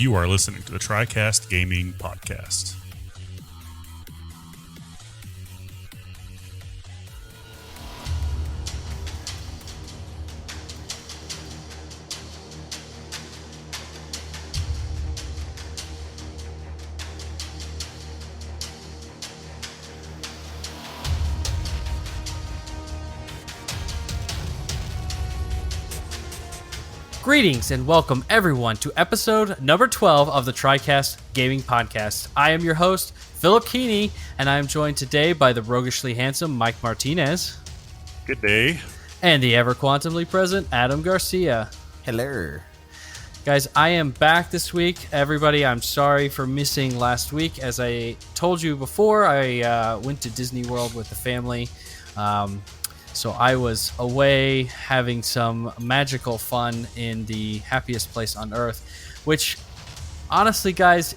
You are listening to the Tricast Gaming Podcast. Greetings and welcome everyone to episode number 12 of the Tricast Gaming Podcast. I am your host, Philip Keeney, and I am joined today by the roguishly handsome Mike Martinez. Good day. And the ever quantumly present Adam Garcia. Hello. Guys, I am back this week. Everybody, I'm sorry for missing last week. As I told you before, I went to Disney World with the family. So I was away having some magical fun in the happiest place on earth, which honestly, guys,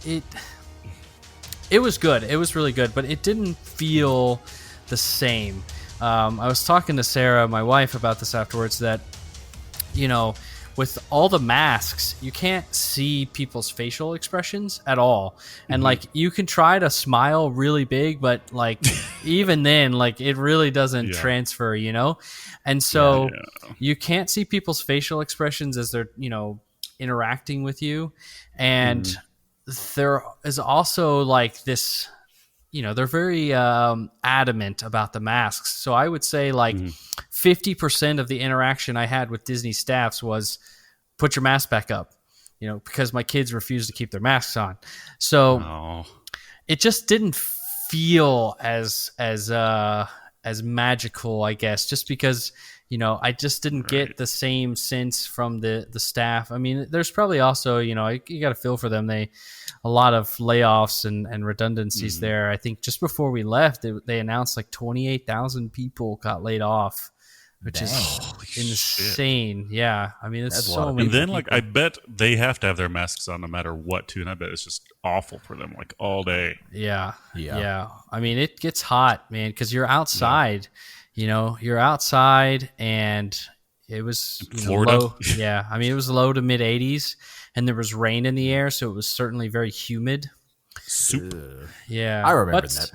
it was good. It was really good, but it didn't feel the same. I was talking to Sarah, my wife, about this afterwards, that, you know, with all the masks, you can't see people's facial expressions at all. And like, you can try to smile really big, but like, even then, like, it really doesn't transfer, you know? And so you can't see people's facial expressions as they're, you know, interacting with you. And there is also like this, you know, they're very adamant about the masks. So I would say like 50% of the interaction I had with Disney staffs was put your mask back up, you know, because my kids refuse to keep their masks on. So it just didn't feel as magical, I guess, just because, you know, I just didn't get the same sense from the staff. I mean, there's probably also, you know, you got to feel for them. A lot of layoffs and redundancies there. I think just before we left, they announced like 28,000 people got laid off, which is insane. Shit. Yeah. I mean, it's That's so many And then, people. like, I bet they have to have their masks on no matter what, too. And I bet it's just awful for them, like, all day. Yeah. I mean, it gets hot, man, because you're outside. You know, you're outside, and it was Florida. Low. Yeah. I mean, it was low to mid 80s. And there was rain in the air, so it was certainly very humid. Soup. Yeah. I remember that.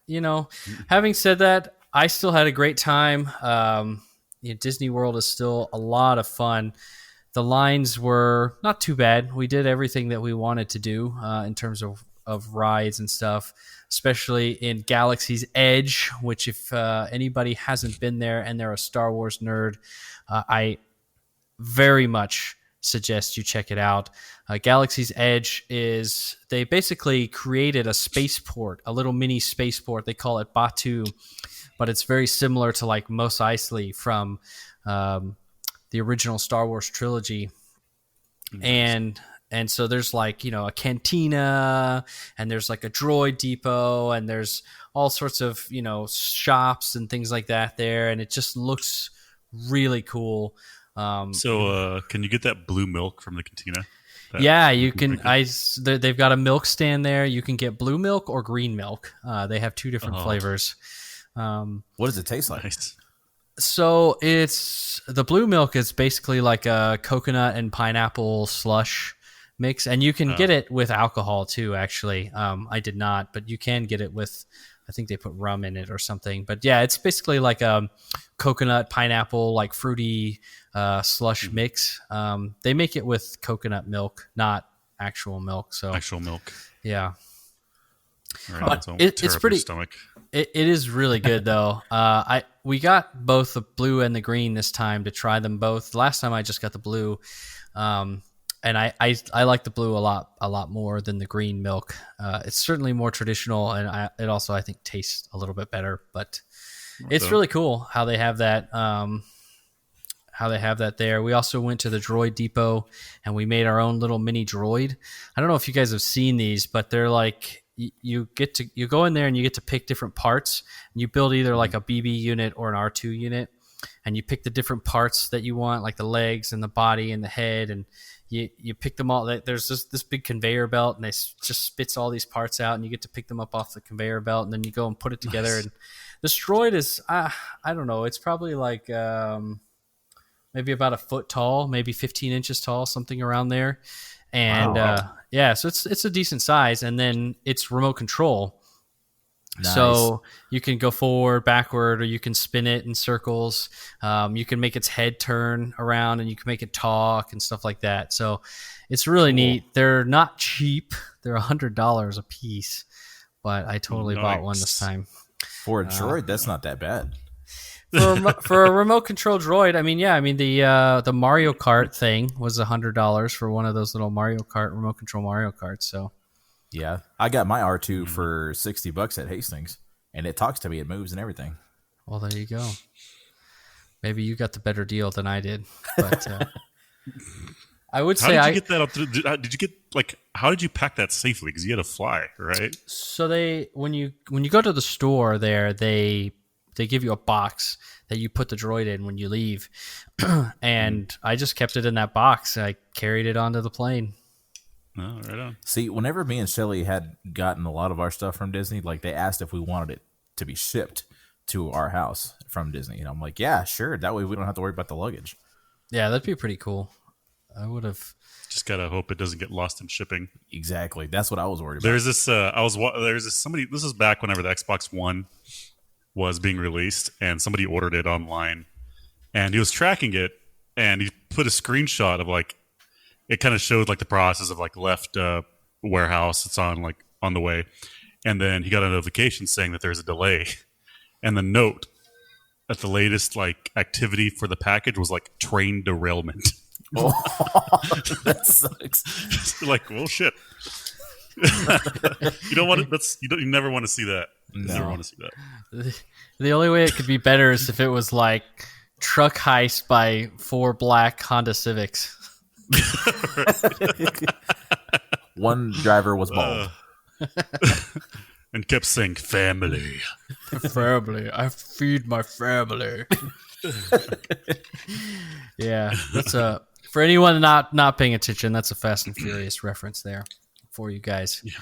You know, having said that, I still had a great time. You know, Disney World is still a lot of fun. The lines were not too bad. We did everything that we wanted to do in terms of rides and stuff, especially in Galaxy's Edge, which if anybody hasn't been there and they're a Star Wars nerd, I very much suggest you check it out. Galaxy's Edge is, they basically created a spaceport, a little mini spaceport. They call it Batu, but it's very similar to like Mos Eisley from the original Star Wars trilogy. Nice. And so there's like, you know, a cantina, and there's like a droid depot, and there's all sorts of, you know, shops and things like that there, and it just looks really cool. So can you get that blue milk from the cantina? Yeah, you can. They've got a milk stand there. You can get blue milk or green milk. They have two different flavors. What does it taste like? Nice. So it's, the blue milk is basically like a coconut and pineapple slush mix, and you can get it with alcohol too. Actually, I did not, but you can get it with, I think they put rum in it or something. But yeah, it's basically like a coconut, pineapple, like fruity slush mix. They make it with coconut milk, not actual milk. So actual milk. Yeah. Right, but it's pretty. Stomach. It is really good though. We got both the blue and the green this time to try them both. Last time I just got the blue, and I like the blue a lot more than the green milk. It's certainly more traditional, and it also, I think, tastes a little bit better. But it's really cool how they have that. There. We also went to the droid depot, and we made our own little mini droid. I don't know if you guys have seen these, but they're like, you go in there and you get to pick different parts, and you build either like a BB unit or an R2 unit, and you pick the different parts that you want, like the legs and the body and the head, and you pick them all. There's this big conveyor belt, and they just spits all these parts out, and you get to pick them up off the conveyor belt, and then you go and put it together. Nice. And this droid is, I don't know, it's probably like maybe about a foot tall, maybe 15 inches tall, something around there. And Wow. yeah, so it's a decent size, and then it's remote control. Nice. So you can go forward, backward, or you can spin it in circles. You can make its head turn around, and you can make it talk and stuff like that. So it's really neat. They're not cheap. They're $100 a piece, but I totally bought one this time. For a droid, that's not that bad. For a remote control droid, I mean, the Mario Kart thing was $100 for one of those little Mario Kart remote control Mario Karts. So. Yeah, I got my R2 for $60 at Hastings, and it talks to me, it moves and everything. Well, there you go. Maybe you got the better deal than I did, but I would say how did you get that up? Did you get how did you pack that safely? Because you had to fly, right? So when you go to the store there, they give you a box that you put the droid in when you leave, and I just kept it in that box. I carried it onto the plane. Oh, right on. See, whenever me and Shelly had gotten a lot of our stuff from Disney, they asked if we wanted it to be shipped to our house from Disney. And I'm like, yeah, sure. That way we don't have to worry about the luggage. Yeah, that'd be pretty cool. I would have. Just gotta hope it doesn't get lost in shipping. Exactly. That's what I was worried about. There's this. There's this somebody. This is back whenever the Xbox One was being released, and somebody ordered it online, and he was tracking it, and he put a screenshot of it kind of showed the process of left warehouse. It's on the way, and then he got a notification saying that there's a delay, and the note that the latest activity for the package was train derailment. Oh, that sucks. Well, shit. You don't want it. You never want to see that. You never want to see that. The only way it could be better is if it was truck heist by 4 black Honda Civics. One driver was bald. And kept saying family. Family. I feed my family. Yeah. That's for anyone not paying attention, that's a Fast and Furious reference there for you guys. Yeah.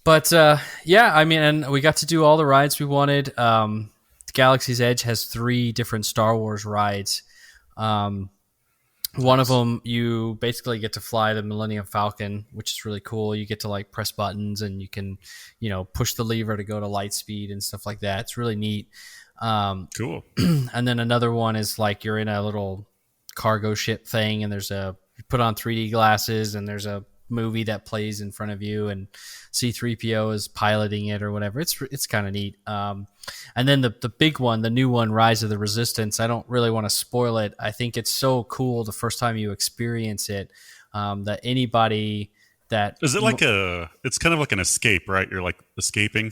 But I mean, and we got to do all the rides we wanted. Galaxy's Edge has 3 different Star Wars rides. One of them, you basically get to fly the Millennium Falcon, which is really cool. You get to press buttons, and you can, push the lever to go to light speed and stuff like that. It's really neat. Cool. And then another one is you're in a little cargo ship thing, and you put on 3D glasses, and there's a movie that plays in front of you, and C-3PO is piloting it or whatever. It's kind of neat. And then the big one, the new one, Rise of the Resistance, I don't really want to spoil it. I think it's so cool the first time you experience it, that anybody that... Is it it's kind of like an escape, right? You're escaping?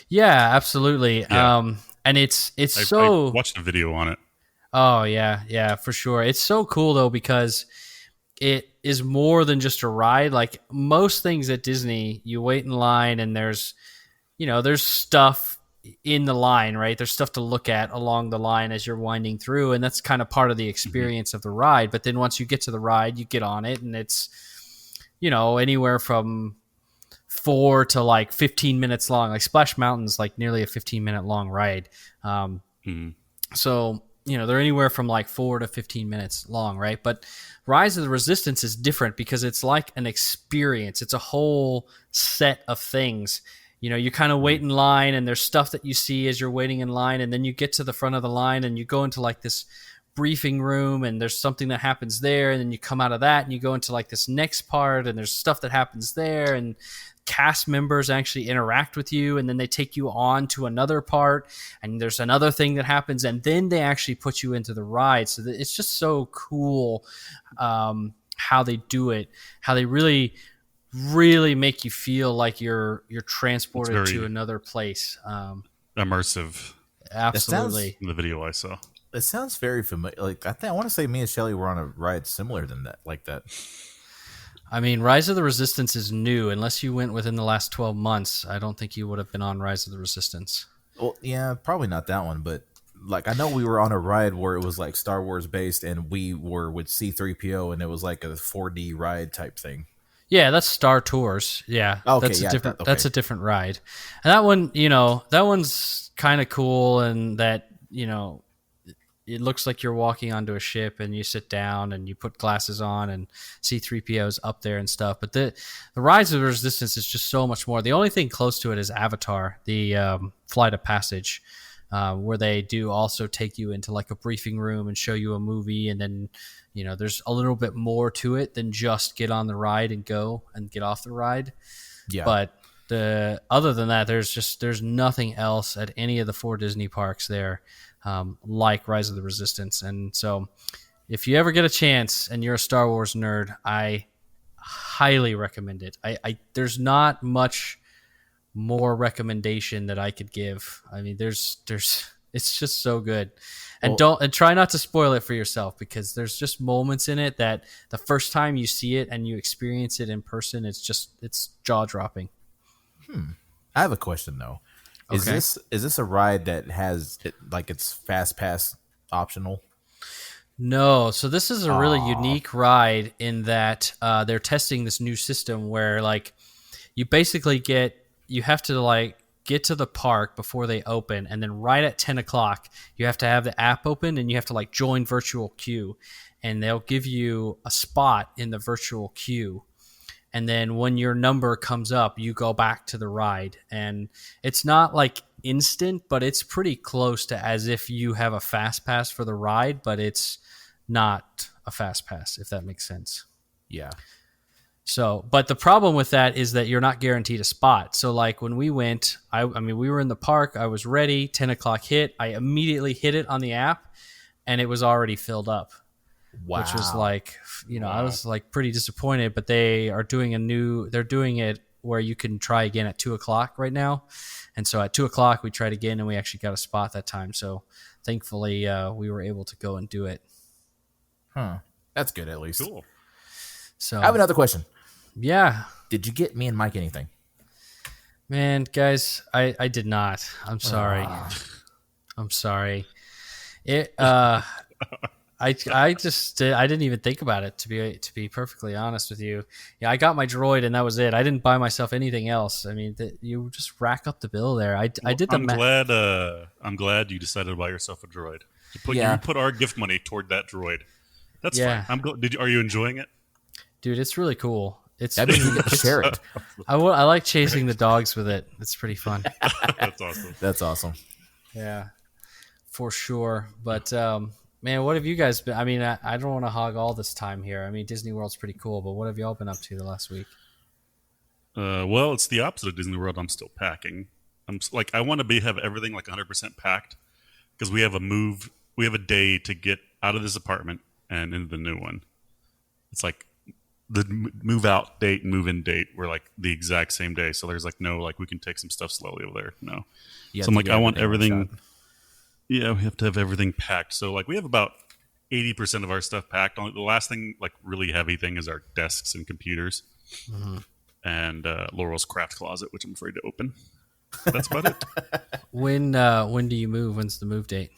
Yeah, absolutely. Yeah. And it's I watched a video on it. Oh, yeah, for sure. It's so cool, though, because it is more than just a ride. Most things at Disney, you wait in line, and there's stuff in the line, right? There's stuff to look at along the line as you're winding through, and that's kind of part of the experience of the ride. But then once you get to the ride, you get on it, and it's, anywhere from 4 to 15 minutes long. Splash Mountain's nearly a 15-minute long ride. So, they're anywhere from 4 to 15 minutes long, right? But Rise of the Resistance is different because it's an experience. It's a whole set of things. You kind of wait in line, and there's stuff that you see as you're waiting in line, and then you get to the front of the line, and you go into this briefing room, and there's something that happens there, and then you come out of that, and you go into this next part, and there's stuff that happens there, and cast members actually interact with you, and then they take you on to another part, and there's another thing that happens, and then they actually put you into the ride. So it's just so cool how they do it, how they really make you feel like you're transported to another place. Immersive. Absolutely. In the video I saw. It sounds very familiar. I want to say me and Shelly were on a ride similar than that, like that. I mean, Rise of the Resistance is new. Unless you went within the last 12 months, I don't think you would have been on Rise of the Resistance. Well, yeah, probably not that one, but I know we were on a ride where it was Star Wars based, and we were with C-3PO, and it was a 4D ride type thing. Yeah, that's Star Tours. Yeah, okay, that's a different ride. And that one, that one's kind of cool, and that it looks like you're walking onto a ship, and you sit down and you put glasses on, and C-3PO's up there and stuff. But the Rise of the Resistance is just so much more. The only thing close to it is Avatar, the Flight of Passage, where they do also take you into like a briefing room and show you a movie, and then there's a little bit more to it than just get on the ride and go and get off the ride. Yeah. But other than that, there's nothing else at any of the 4 Disney parks there like Rise of the Resistance. And so if you ever get a chance and you're a Star Wars nerd, I highly recommend it. There's not much more recommendation that I could give. I mean, there's it's just so good. And try not to spoil it for yourself, because there's just moments in it that the first time you see it and you experience it in person, it's jaw-dropping. I have a question though. Is this a ride that has it's fast pass optional? No. So this is a really unique ride in that they're testing this new system where you basically you have to get to the park before they open, and then right at 10 o'clock you have to have the app open, and you have to join virtual queue, and they'll give you a spot in the virtual queue. And then when your number comes up, you go back to the ride. And it's not instant, but it's pretty close to as if you have a fast pass for the ride, but it's not a fast pass, if that makes sense. Yeah. So, but the problem with that is that you're not guaranteed a spot. So when we went, I mean, we were in the park, I was ready, 10 o'clock hit, I immediately hit it on the app, and it was already filled up. Wow. Which was I was pretty disappointed, but they're doing it where you can try again at 2 o'clock right now. And so at 2 o'clock we tried again, and we actually got a spot that time. So thankfully we were able to go and do it. Huh. That's good at least. Cool. So I have another question. Yeah. Did you get me and Mike anything? Man, guys, I did not. I'm sorry. I'm sorry. It I didn't even think about it, to be perfectly honest with you. Yeah, I got my droid and that was it. I didn't buy myself anything else. I mean, you just rack up the bill there. I did the. I'm glad you decided to buy yourself a droid. You put our gift money toward that droid. That's fine. Are you enjoying it? Dude, it's really cool. That means you get to share it. I like chasing the dogs with it. It's pretty fun. That's awesome. That's awesome. Yeah, for sure. But man, what have you guys been? I mean, I don't want to hog all this time here. I mean, Disney World's pretty cool, but what have y'all been up to the last week? Well, it's the opposite of Disney World. I'm still packing. I want to have everything 100% packed, because we have a day to get out of this apartment and into the new one. It's the move out date and move in date were the exact same day. So there's no we can take some stuff slowly over there. No. So I'm I want everything. Yeah, we have to have everything packed. So we have about 80% of our stuff packed. Only the last thing, really heavy thing, is our desks and computers, and Laurel's craft closet, which I'm afraid to open. That's about it. When do you move? When's the move date?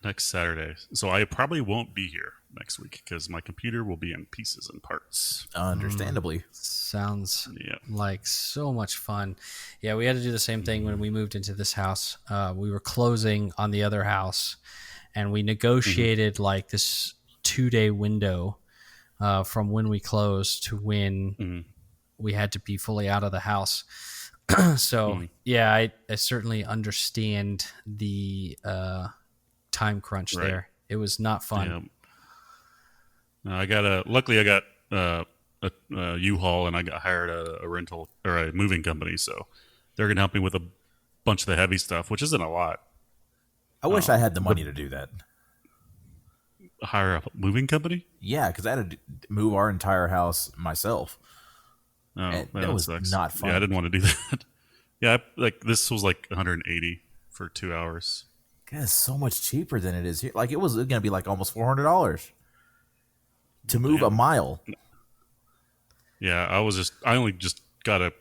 Next Saturday. So I probably won't be here next week because my computer will be in pieces and parts. Understandably. Sounds like so much fun. Yeah, we had to do the same thing when we moved into this house. We were closing on the other house, and we negotiated this 2-day window from when we closed to when we had to be fully out of the house. So yeah, I certainly understand the time crunch there. It was not fun. Yeah. Luckily I got a U-Haul, and I got hired a rental or a moving company, so they're gonna help me with a bunch of the heavy stuff, which isn't a lot. I wish I had the money to do that. Hire a moving company? Yeah, because I had to move our entire house myself. Oh, that was not fun. Yeah, I didn't want to do that. Yeah, this was $180 for 2 hours. God, it's so much cheaper than it is here. It was going to be almost $400 to move a mile. Yeah, I only just got a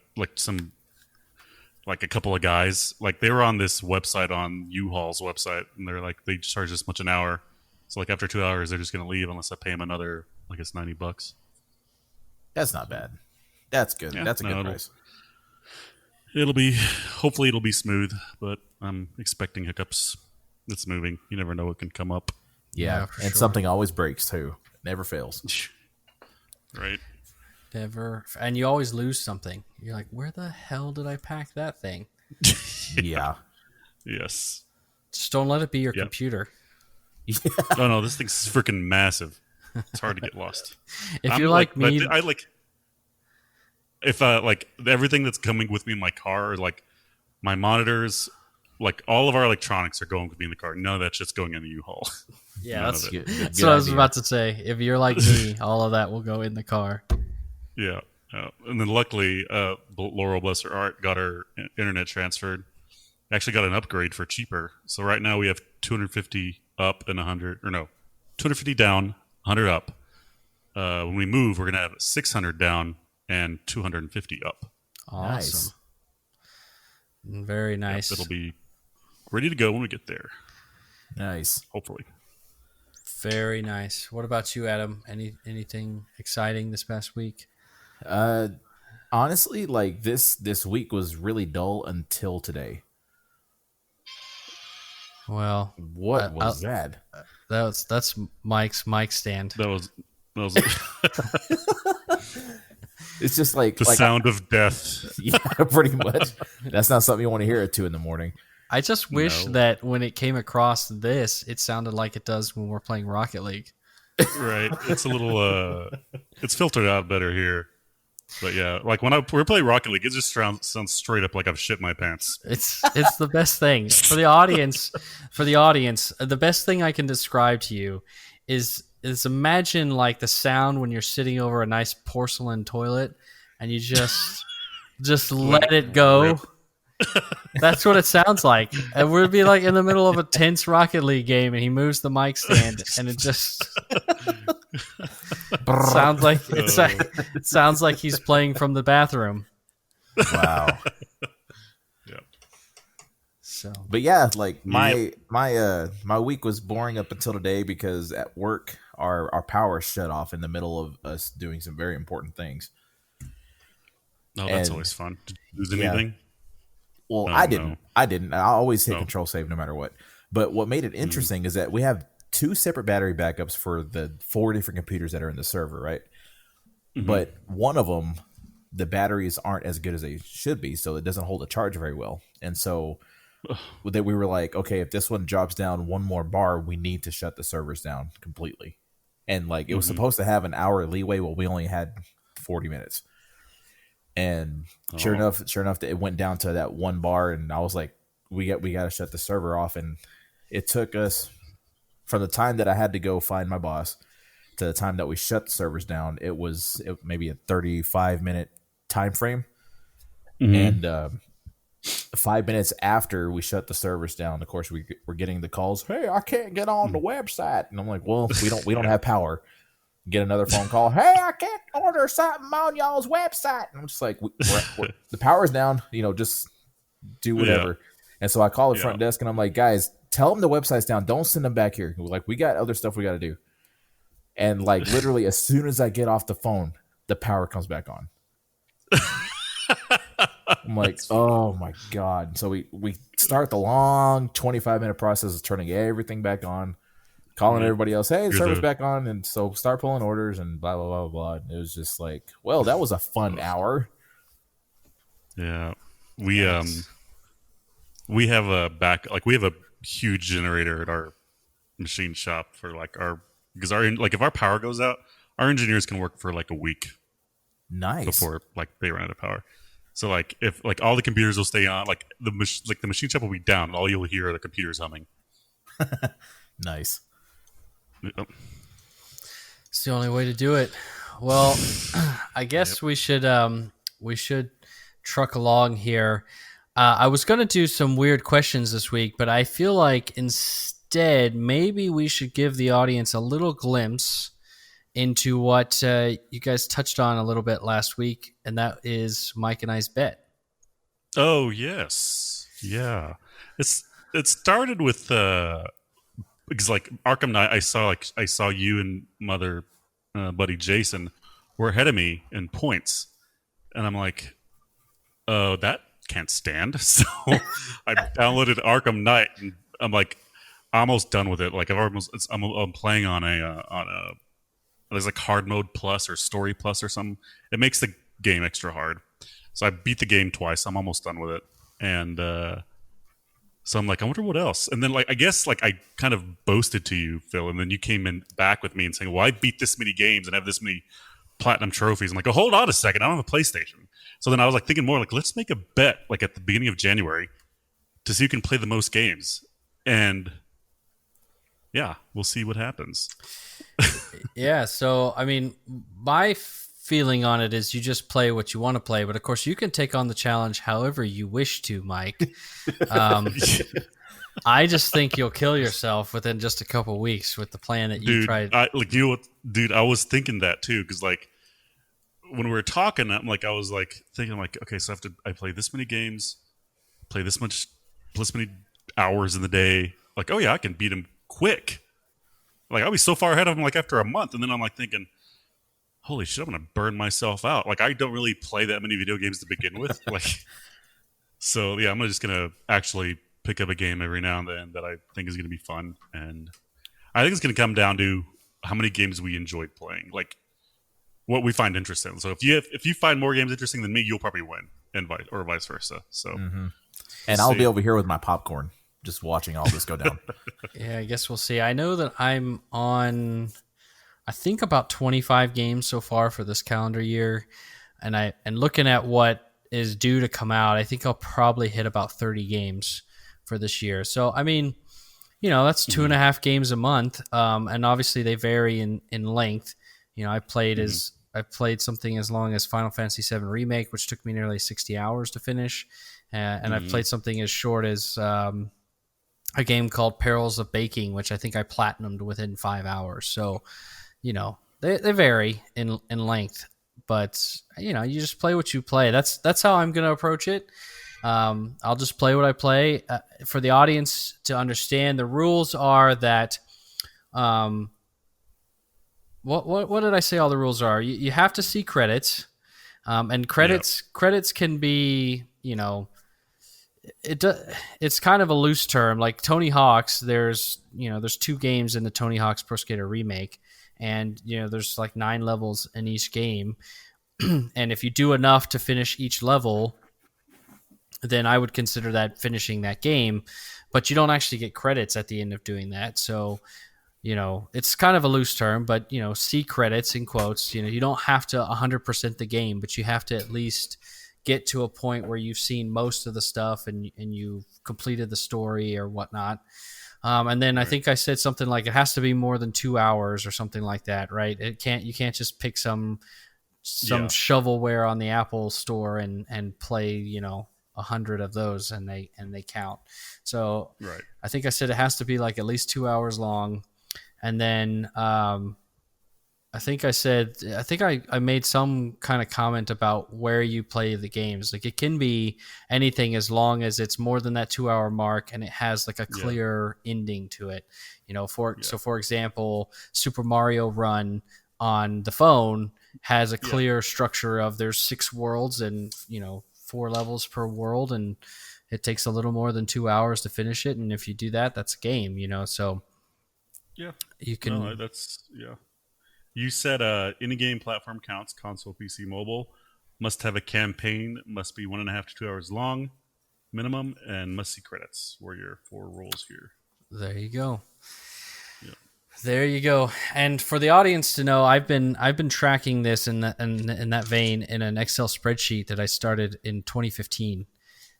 couple of guys. They were on this website, on U-Haul's website, and they're they charge this much an hour. So after 2 hours, they're just going to leave unless I pay them another, it's $90. That's not bad. That's good. Yeah, that's a good price. Hopefully it'll be smooth, but I'm expecting hiccups. It's moving. You never know what can come up. Yeah, for and sure. something always breaks too. Never fails. Right. Never. And you always lose something. You're like, where the hell did I pack that thing? Yeah. Yes. Just don't let it be your Yep. computer. Oh no, this thing's freaking massive. It's hard to get lost. If I'm you're like but me, I like if like everything that's coming with me in my car, like my monitors, like all of our electronics are going with me in the car. None of that shit's going in the U-Haul. yeah, None that's, of it. that's what I was about to say. If you're like me, all of that will go in the car. Yeah. And then luckily, Laurel, bless her heart, got her internet transferred. Actually got an upgrade for cheaper. So right now we have 250 up and 100, or no, 250 down, 100 up. When we move, we're going to have 600 down and 250 up. Awesome. Very nice. Yep, it'll be ready to go when we get there. Nice. Hopefully. Very nice. What about you, Adam? Anything exciting this past week? Honestly, like this week was really dull until today. Well, What was that? That's Mike's mic stand. That was It's just like the sound of death. Yeah, pretty much. That's not something you want to hear at 2 a.m. I just wish that when it came across this, it sounded like it does when we're playing Rocket League. Right. It's a little it's filtered out better here. But yeah, like when we're playing Rocket League, it just sounds straight up like I've shit my pants. It's the best thing for the audience. For the audience, the best thing I can describe to you is imagine like the sound when you're sitting over a nice porcelain toilet and you just let it go. That's what it sounds like. And we'd be like in the middle of a tense Rocket League game, and he moves the mic stand, and it just sounds like it sounds like he's playing from the bathroom. Wow. Yeah. So, But yeah, like my week was boring up until today because at work our power shut off in the middle of us doing some very important things. Oh, that's And- always fun. Did you lose anything? Well, Oh, I didn't. no. I didn't. I always hit Oh. control save no matter what. But what made it interesting is that we have 2 separate battery backups for the 4 different computers that are in the server, right? But one of them, the batteries aren't as good as they should be, so it doesn't hold a charge very well. And so that we were like, okay, if this one drops down one more bar, we need to shut the servers down completely. And like it was supposed to have an hour leeway, well, we only had 40 minutes. And sure enough, it went down to that one bar, and I was like, we got to shut the server off. And it took us from the time that I had to go find my boss to the time that we shut the servers down. It was maybe a 35-minute time frame, and 5 minutes after we shut the servers down, of course, we're getting the calls. Hey, I can't get on the website, and I'm like, well, we don't have power. Get another phone call. Hey, I can't order something on y'all's website. And I'm just like, we're, the power's down. Just do whatever. Yeah. And so I call the front desk, and I'm like, guys, tell them the website's down. Don't send them back here. Like, we got other stuff we got to do. And like literally, as soon as I get off the phone, the power comes back on. I'm like, oh my God. So we start the long 25-minute process of turning everything back on. Calling everybody else, hey, the server's back on, and so start pulling orders and blah, blah, blah, blah. And it was just like, well, that was a fun hour. Yeah. We have we have a huge generator at our machine shop for because if our power goes out, our engineers can work for like a week Nice. before like they run out of power. So like if like all the computers will stay on, like the machine shop will be down, all you'll hear are the computers humming. Nice. Yep. it's the only way to do it. Well, I guess we should truck along here. I was going to do some weird questions this week, but I feel like instead maybe we should give the audience a little glimpse into what you guys touched on a little bit last week, and that is Mike and I's bet. Oh yes, yeah. It started with because like Arkham Knight, I saw you and mother buddy Jason were ahead of me in points, and I'm like, oh, that can't stand. So I downloaded Arkham Knight, and I'm like, almost done with it. Like I'm playing on a there's like hard mode plus or story plus or something. It makes the game extra hard. So I beat the game twice. I'm almost done with it, and so I'm like, I wonder what else. And then like I guess like I kind of boasted to you, Phil, and then you came in back with me and saying, well, I beat this many games and have this many platinum trophies. I'm like, oh, hold on a second, I don't have a PlayStation. So then I was like thinking more like, let's make a bet like at the beginning of January to see who can play the most games, and yeah, we'll see what happens. Yeah, so I mean, my feeling on it is you just play what you want to play, but of course you can take on the challenge however you wish to, Mike. I just think you'll kill yourself within just a couple weeks with the plan that you tried. Dude, I was thinking that too, because like when we were talking, I was like thinking like, okay, so I play this many games, play this many hours in the day. Like, oh yeah, I can beat him quick. Like I'll be so far ahead of him like after a month, and then I'm like thinking, holy shit, I'm gonna burn myself out. Like I don't really play that many video games to begin with. Like, so yeah, I'm just gonna actually pick up a game every now and then that I think is gonna be fun, and I think it's gonna come down to how many games we enjoyed playing, like what we find interesting. So if you find more games interesting than me, you'll probably win, and vice versa. So, and I'll be over here with my popcorn, just watching all this go down. Yeah, I guess we'll see. I know that I'm on, I think about 25 games so far for this calendar year, and looking at what is due to come out, I think I'll probably hit about 30 games for this year. So I mean, that's 2.5 games a month, and obviously they vary in length. I played something as long as Final Fantasy VII Remake, which took me nearly 60 hours to finish, and I've played something as short as a game called Perils of Baking, which I think I platinumed within 5 hours. So, they vary in length, but you just play what you play. That's how I'm going to approach it. I'll just play what I play. For the audience to understand, the rules are that, what did I say all the rules are? You have to see credits, and credits can be, it's kind of a loose term. Like Tony Hawk's, there's 2 games in the Tony Hawk's Pro Skater remake, and there's like 9 levels in each game. And if you do enough to finish each level, then I would consider that finishing that game, but you don't actually get credits at the end of doing that. So, it's kind of a loose term, but see credits in quotes. You don't have to 100% the game, but you have to at least get to a point where you've seen most of the stuff and you've completed the story or whatnot. And then I think I said something like it has to be more than 2 hours or something like that, right? You can't just pick some shovelware on the Apple store and play, 100 of those and they count. So right. I think I said it has to be like at least 2 hours long. And then I think I made some kind of comment about where you play the games. Like it can be anything as long as it's more than that 2 hour mark and it has like a clear ending to it. So for example, Super Mario Run on the phone has a clear structure of there's 6 worlds and 4 levels per world, and it takes a little more than 2 hours to finish it. And if you do that, that's a game. So you can. No, You said any game platform counts, console, PC, mobile, must have a campaign, must be 1.5 to 2 hours long, minimum, and must see credits. Were your 4 rules here. There you go. Yep. There you go. And for the audience to know, I've been tracking this in that vein in an Excel spreadsheet that I started in 2015.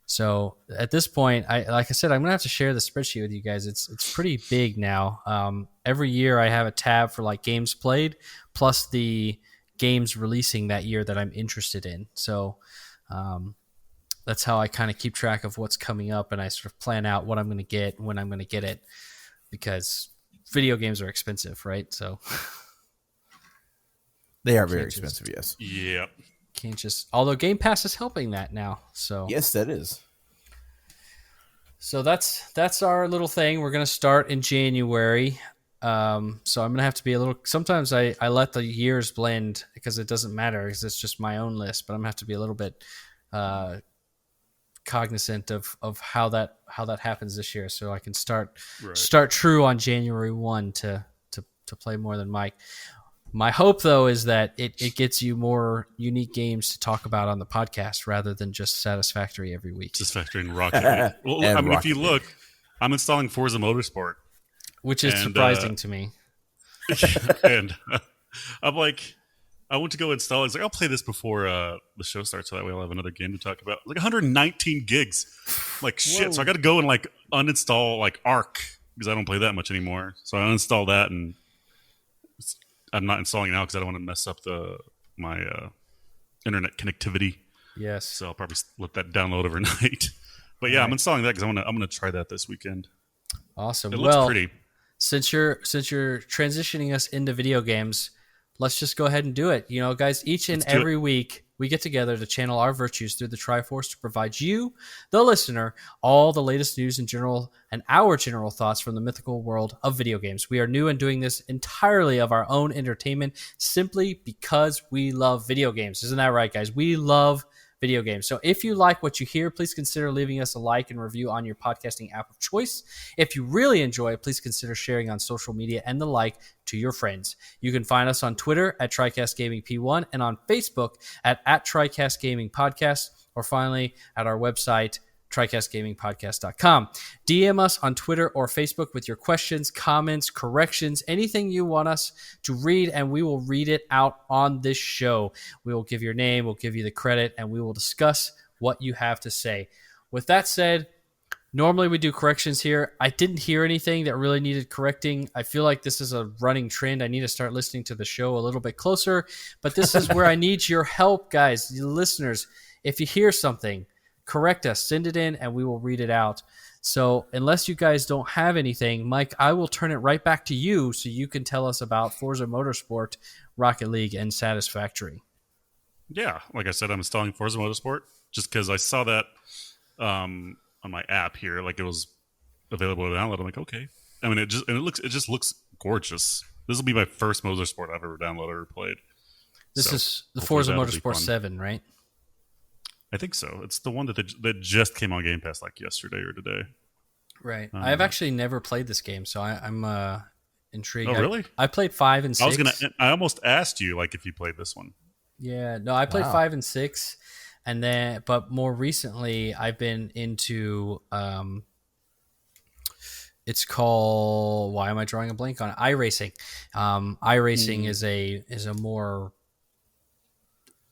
So at this point, like I said, I'm gonna have to share the spreadsheet with you guys. It's pretty big now. Every year I have a tab for like games played plus the games releasing that year that I'm interested in. So that's how I kind of keep track of what's coming up, and I sort of plan out what I'm going to get when I'm going to get it, because video games are expensive, right? So they are very expensive. Yes. Yeah. Can't just, although Game Pass is helping that now. So yes, that is. So that's our little thing. We're gonna start in January. So I'm gonna have to be a little. Sometimes I let the years blend because it doesn't matter because it's just my own list. But I'm gonna have to be a little bit cognizant of how that happens this year, so I can start Right. true on January 1 to play more than Mike. My hope, though, is that it gets you more unique games to talk about on the podcast rather than just Satisfactory every week. Just factoring Rocket League. Well, And I mean, if you Rocket League. look, I'm installing Forza Motorsport, Which is and surprising to me. and I'm like, I went to go install it. It's like, I'll play this before the show starts, so that way I'll have another game to talk about. Like 119 gigs. I'm like, shit. Whoa. So I got to go and like uninstall like Arc because I don't play that much anymore. So I uninstall that, and I'm not installing it now because I don't want to mess up my internet connectivity. Yes. So I'll probably let that download overnight. But yeah, I'm installing that because I'm gonna try that this weekend. Awesome. It looks Well, pretty. since you're transitioning us into video games, let's just go ahead and do it. You know, guys, each and Let's do every week we get together to channel our virtues through the Triforce to provide you, the listener, all the latest news and our general thoughts from the mythical world of video games. We are new and doing this entirely of our own entertainment simply because we love video games. Isn't that right, guys? We love video games. So if you like what you hear, please consider leaving us a like and review on your podcasting app of choice. If you really enjoy it, please consider sharing on social media and the like to your friends. You can find us on Twitter at Tricast Gaming P1 and on Facebook at Tricast Gaming Podcast, or finally at our website, TricastGamingPodcast.com. DM us on Twitter or Facebook with your questions, comments, corrections, anything you want us to read, and we will read it out on this show. We will give your name, we'll give you the credit, and we will discuss what you have to say. With that said, normally we do corrections here. I didn't hear anything that really needed correcting. I feel like this is a running trend. I need to start listening to the show a little bit closer, but this is where I need your help, guys, you listeners. If you hear something, correct us, send it in, and we will read it out. So unless you guys don't have anything, Mike, I will turn it right back to you so you can tell us about Forza Motorsport, Rocket League, and Satisfactory. Yeah, like I said, I'm installing Forza Motorsport just because I saw that on my app here, like it was available to download. I'm like, okay. I mean, it just looks gorgeous. This will be my first motorsport I've ever downloaded or played. This So, is the hopefully Forza that'll be Motorsport fun. 7, right? I think so. It's the one that just came on Game Pass like yesterday or today. Right. I've actually never played this game, so I'm intrigued. Oh, really? I played 5 and 6. I almost asked you like if you played this one. Yeah, no, I played Wow. 5 and 6, and then, but more recently, I've been into. It's called. Why am I drawing a blank on it? iRacing? iRacing is a more.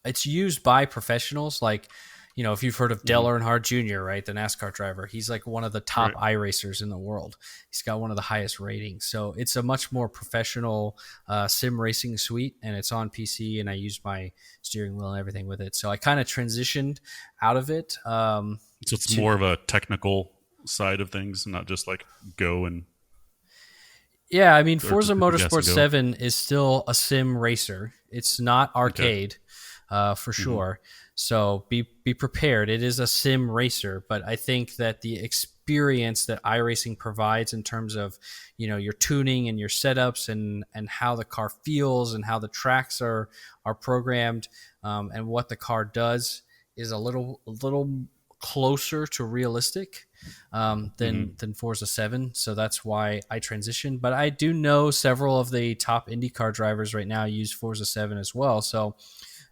It's used by professionals, like, you know, if you've heard of Dale Earnhardt Jr., right, the NASCAR driver, he's like one of the top iRacers in the world. He's got one of the highest ratings, so it's a much more professional sim racing suite, and it's on PC, and I use my steering wheel and everything with it. So I kind of transitioned out of it. So it's more of a technical side of things, not just like go and. Yeah, I mean, Or Forza just gas and Motorsport go. 7 is still a sim racer. It's not arcade, for sure. So be prepared. It is a sim racer, but I think that the experience that iRacing provides in terms of, you know, your tuning and your setups and how the car feels and how the tracks are programmed, and what the car does is a little closer to realistic than Forza 7. So that's why I transitioned. But I do know several of the top IndyCar drivers right now use Forza 7 as well. So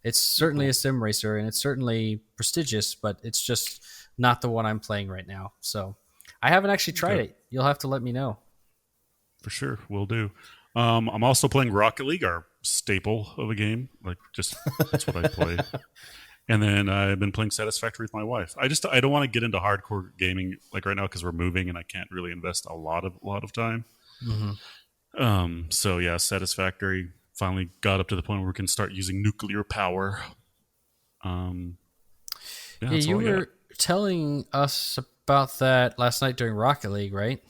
it's certainly a sim racer, and it's certainly prestigious, but it's just not the one I'm playing right now. So I haven't actually tried it. You'll have to let me know. For sure, will do. I'm also playing Rocket League, our staple of a game. Like, just that's what I play. And then I've been playing Satisfactory with my wife. I don't want to get into hardcore gaming like right now because we're moving and I can't really invest a lot of time. So yeah, Satisfactory finally got up to the point where we can start using nuclear power. Yeah, that's you all I got. were telling us about that last night during Rocket League, right?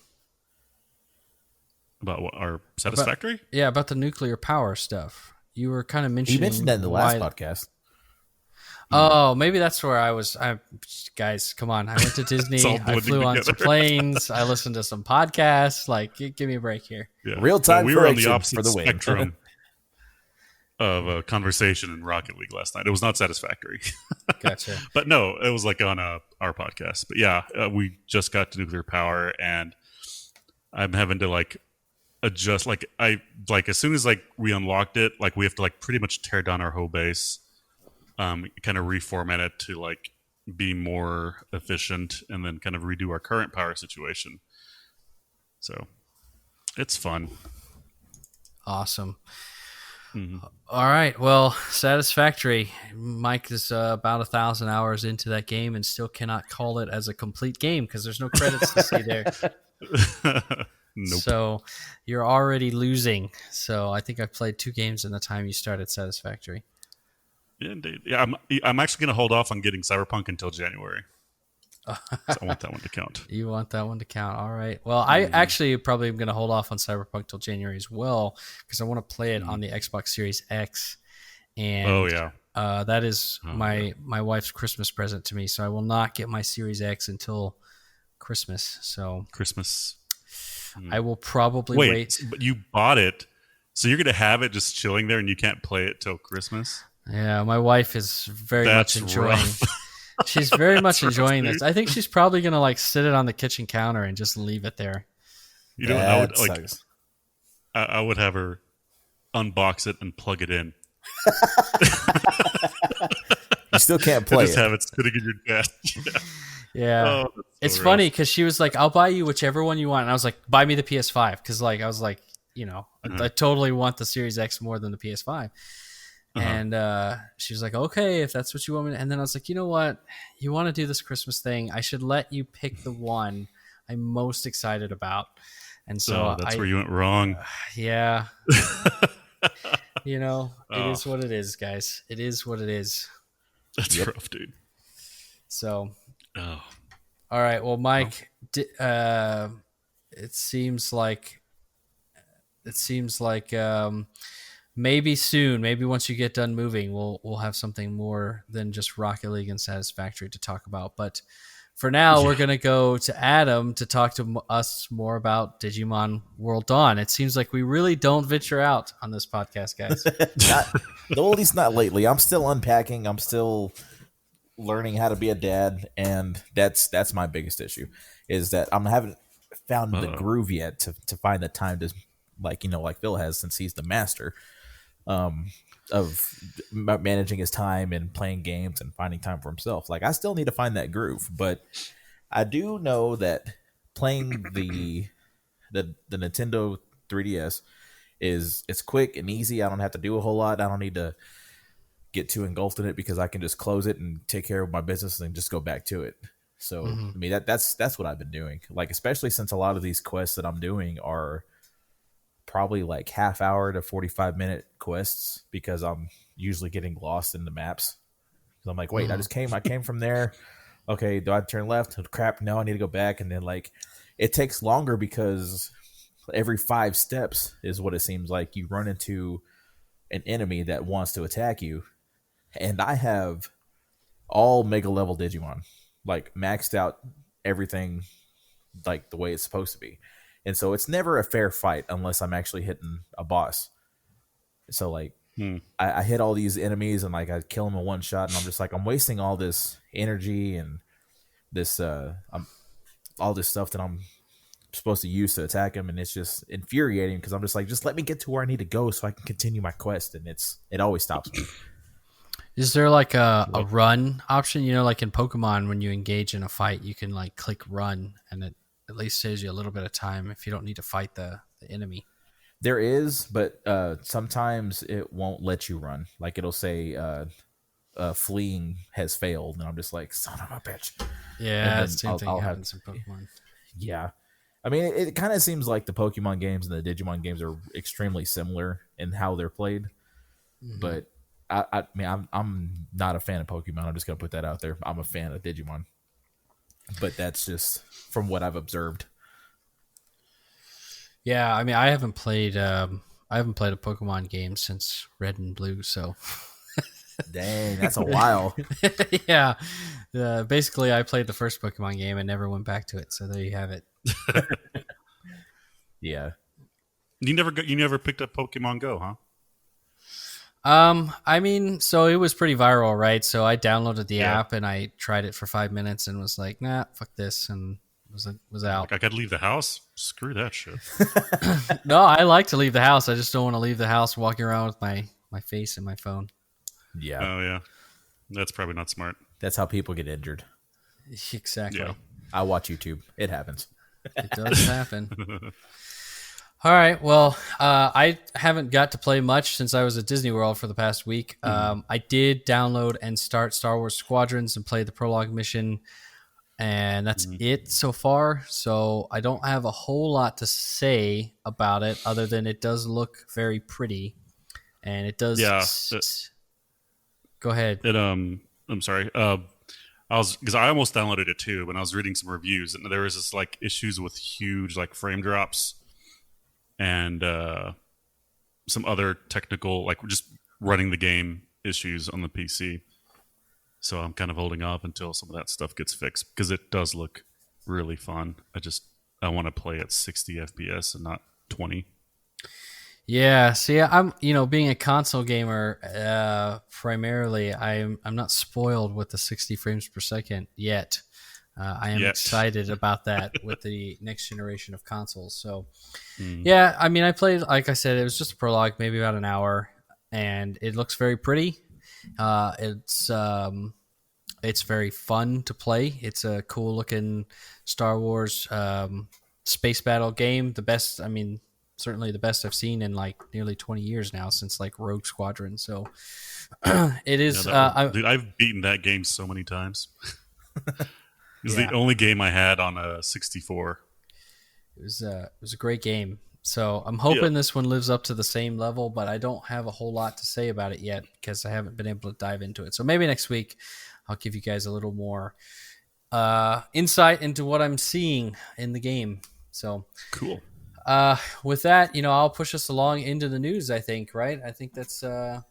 About what, our Satisfactory? Yeah, about the nuclear power stuff. You were kind of You mentioning. mentioned that in the last why- podcast. Oh, maybe that's where I was. Guys, come on! I went to Disney. all I blending flew on some together. planes. I listened to some podcasts. Like, give me a break here. Yeah. Real-time we were on the correction opposite for the win. spectrum. of a conversation in Rocket League last night. It was not satisfactory. Gotcha. But no, it was like on our podcast. But yeah, we just got to nuclear power, and I'm having to like adjust. Like I like as soon as like we unlocked it, like we have to like pretty much tear down our whole base, kind of reformat it to like be more efficient, and then kind of redo our current power situation. So it's fun. Awesome. All right. Well, satisfactory. Mike is about 1,000 hours into that game and still cannot call it as a complete game because there's no credits to see there. Nope. So you're already losing. So I think I've played 2 games in the time you started satisfactory. Yeah, indeed. Yeah, I'm actually going to hold off on getting Cyberpunk until January. So I want that one to count. You want that one to count. All right. Well, I actually probably am going to hold off on Cyberpunk till January as well because I want to play it on the Xbox Series X. And that is my wife's Christmas present to me. So I will not get my Series X until Christmas. So Christmas. I will probably wait. But you bought it, so you're going to have it just chilling there and you can't play it till Christmas? Yeah, my wife is very much enjoying rough. She's very much enjoying this. I think she's probably going to like sit it on the kitchen counter and just leave it there. You know, I would have her unbox it and plug it in. You still can't play just have it sitting in your desk. Yeah. It's funny because she was like, I'll buy you whichever one you want. And I was like, buy me the PS5. Because like I was like, you know, I totally want the Series X more than the PS5. And she was like, okay, if that's what you want me to. And then I was like, you know what? You want to do this Christmas thing. I should let you pick the one I'm most excited about. And so that's where you went wrong. Yeah. You know, it is what it is, guys. It is what it is. That's rough, dude. So, all right. Well, Mike, it seems like maybe soon, maybe once you get done moving, we'll have something more than just Rocket League and Satisfactory to talk about. But for now, we're gonna go to Adam to talk to us more about Digimon World Dawn. It seems like we really don't venture out on this podcast, guys. At least not lately. I'm still unpacking. I'm still learning how to be a dad, and that's my biggest issue is that I haven't found the groove yet to find the time to like Phil has since he's the master of managing his time and playing games and finding time for himself. Like I still need to find that groove, but I do know that playing the Nintendo 3DS it's quick and easy. I don't have to do a whole lot. I don't need to get too engulfed in it because I can just close it and take care of my business and just go back to it. So I mean that's what I've been doing. Like especially since a lot of these quests that I'm doing are probably like half hour to 45-minute quests because I'm usually getting lost in the maps. So I'm like, wait, I came from there. Okay, do I turn left? Oh, crap, no, I need to go back. And then like it takes longer because every 5 steps is what it seems like you run into an enemy that wants to attack you. And I have all mega level Digimon, like maxed out everything like the way it's supposed to be. And so it's never a fair fight unless I'm actually hitting a boss. So like I hit all these enemies and like I kill them in one shot, and I'm just like I'm wasting all this energy and this all this stuff that I'm supposed to use to attack them, and it's just infuriating because I'm just like, just let me get to where I need to go so I can continue my quest, and it always stops me. Is there like a run option? You know, like in Pokemon, when you engage in a fight, you can like click run, and it at least saves you a little bit of time if you don't need to fight the enemy. There is, but sometimes it won't let you run. Like it'll say fleeing has failed, and I'm just like, son of a bitch. Yeah, the same thing happens in Pokemon. Yeah. I mean, it kind of seems like the Pokemon games and the Digimon games are extremely similar in how they're played. But I mean, I'm not a fan of Pokemon. I'm just going to put that out there. I'm a fan of Digimon. But that's just from what I've observed. Yeah, I mean, I haven't played a Pokemon game since Red and Blue, so dang, that's a while. Yeah, basically, I played the first Pokemon game and never went back to it. So there you have it. Yeah, you never picked up Pokemon Go, huh? I mean, so it was pretty viral, right? So I downloaded the Yeah. app and I tried it for 5 minutes and was like, nah, fuck this, and was out. Like I gotta leave the house. Screw that shit. No, I like to leave the house. I just don't want to leave the house walking around with my face in my phone. Yeah, Oh yeah, that's probably not smart. that's how people get injured. Exactly. Yeah. I watch YouTube. It happens. It does happen. All right. Well, I haven't got to play much since I was at Disney World for the past week. I did download and start Star Wars Squadrons and play the prologue mission, and that's it so far. So I don't have a whole lot to say about it other than it does look very pretty, and it does. Yeah. Go ahead. I'm sorry. I was because I almost downloaded it too, when I was reading some reviews, and there was this like issues with huge like frame drops and some other technical like just running the game issues on the PC. So I'm kind of holding off until some of that stuff gets fixed because it does look really fun. I want to play at 60 FPS and not 20. Yeah, see, I'm being a console gamer primarily. I'm not spoiled with the 60 frames per second yet. I am excited about that with the next generation of consoles. So, yeah, I mean, I played, like I said, it was just a prologue, maybe about an hour, and it looks very pretty. It's very fun to play. It's a cool looking Star Wars space battle game. The best, I mean, certainly the best I've seen in like nearly 20 years now, since like Rogue Squadron. So it is. Dude, I've beaten that game so many times. It was the only game I had on a 64. It was a great game. So I'm hoping this one lives up to the same level, but I don't have a whole lot to say about it yet because I haven't been able to dive into it. So maybe next week I'll give you guys a little more insight into what I'm seeing in the game. So cool. With that, I'll push us along into the news. I think, right? I think that's where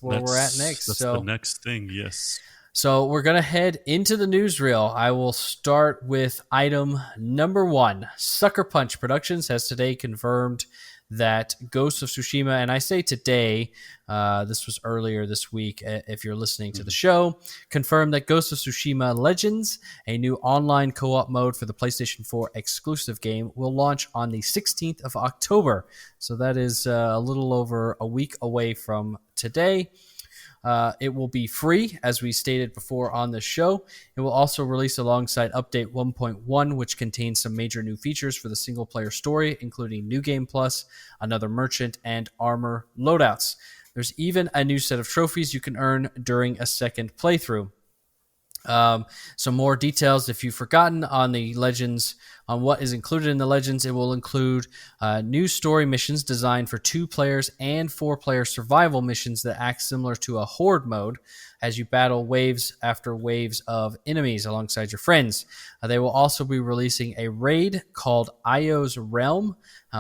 we're at next. That's so the next thing. Yes. So we're going to head into the newsreel. I will start with item number 1. Sucker Punch Productions has today confirmed that Ghost of Tsushima, and I say today, this was earlier this week if you're listening to the show, confirmed that Ghost of Tsushima Legends, a new online co-op mode for the PlayStation 4 exclusive game, will launch on the 16th of October. So that is a little over a week away from today. It will be free, as we stated before on the show. It will also release alongside Update 1.1, which contains some major new features for the single-player story, including New Game Plus, another merchant, and armor loadouts. There's even a new set of trophies you can earn during a second playthrough. Some more details, if you've forgotten, on the Legends, on what is included in the Legends. It will include new story missions designed for 2 players and 4-player survival missions that act similar to a horde mode as you battle waves after waves of enemies alongside your friends. They will also be releasing a raid called Io's Realm,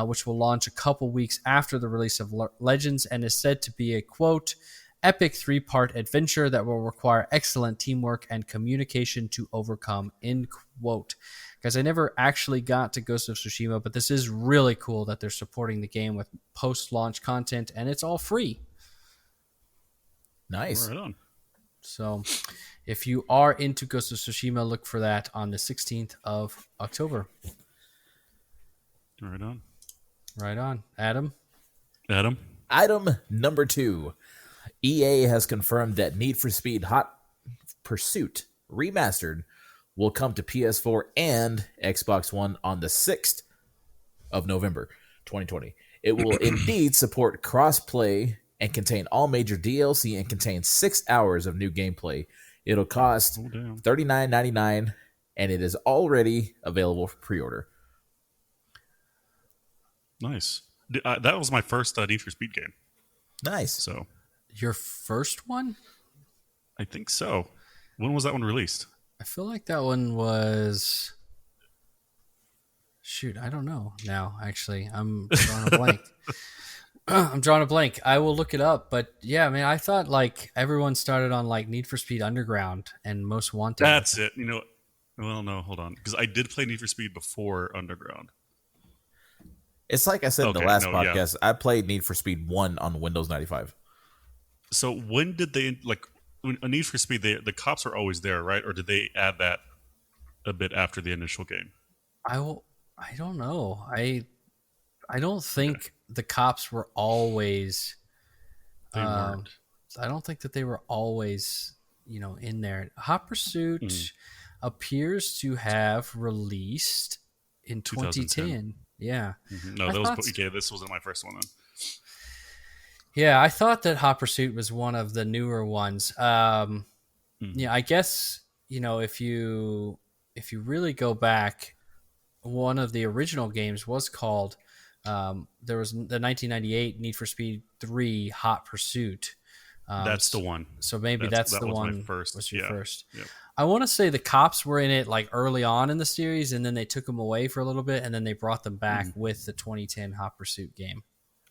which will launch a couple weeks after the release of Legends and is said to be a, quote, epic 3-part adventure that will require excellent teamwork and communication to overcome, end quote. Guys, I never actually got to Ghost of Tsushima, but this is really cool that they're supporting the game with post-launch content, and it's all free. Nice. Right on. So if you are into Ghost of Tsushima, look for that on the 16th of October. Right on. Right on. Adam? Item number 2. EA has confirmed that Need for Speed Hot Pursuit Remastered will come to PS4 and Xbox One on the 6th of November, 2020. It will indeed support cross-play and contain all major DLC and contain 6 hours of new gameplay. It'll cost $39.99, and it is already available for pre-order. Nice. That was my first Need for Speed game. Nice. So Your first one? I think so. When was that one released? I feel like that one was... Shoot, I don't know now, actually. I'm drawing a blank. I'm drawing a blank. I will look it up. But yeah, man, I thought like everyone started on like Need for Speed Underground and Most Wanted. That's it. Well, no, hold on. Because I did play Need for Speed before Underground. It's like I said in the last podcast, I played Need for Speed 1 on Windows 95. So when did they like when a Need for Speed? The cops are always there, right? Or did they add that a bit after the initial game? I don't know. I don't Okay, think the cops were always. they Um, weren't. I don't think that they were always, in there. Hot Mm, Pursuit appears to have released in 2010. 2010. Yeah, No, I that was thought. okay. This wasn't my first one then. Yeah, I thought that Hot Pursuit was one of the newer ones. Mm, Yeah, I guess if you really go back, one of the original games was called. There was the 1998 Need for Speed 3 Hot Pursuit. that's the one. So maybe that's That the was my one first. was your Yeah. first. Yep. I want to say the cops were in it like early on in the series, and then they took them away for a little bit, and then they brought them back Mm. with the 2010 Hot Pursuit game.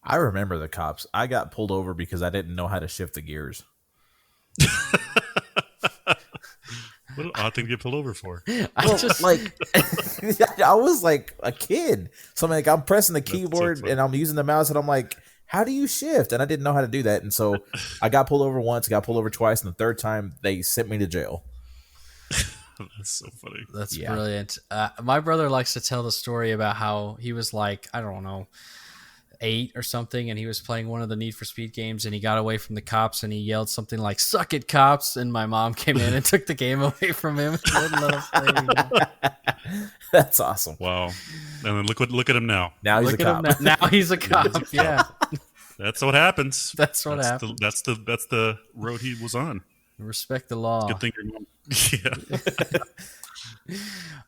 I remember the cops. I got pulled over because I didn't know how to shift the gears. What an odd thing to get pulled over for. I Well, just like I was like a kid, so I'm pressing the That's so keyboard funny. and I'm using the mouse, and I'm like, "How do you shift?" And I didn't know how to do that, and so I got pulled over once, got pulled over twice, and the third time they sent me to jail. That's so funny. That's Yeah. brilliant. My brother likes to tell the story about how he was like, I don't know, 8 or something, and he was playing one of the Need for Speed games, and he got away from the cops, and he yelled something like "Suck it, cops!" And my mom came in and took the game away from him. And wouldn't let him play anymore. That's awesome. Wow. And then look at him now. Now he's Look a at cop. him now. He's a cop. Yeah, That's what happens. that's what happened. That's the road he was on. Respect the law. Good thing your mom. Yeah.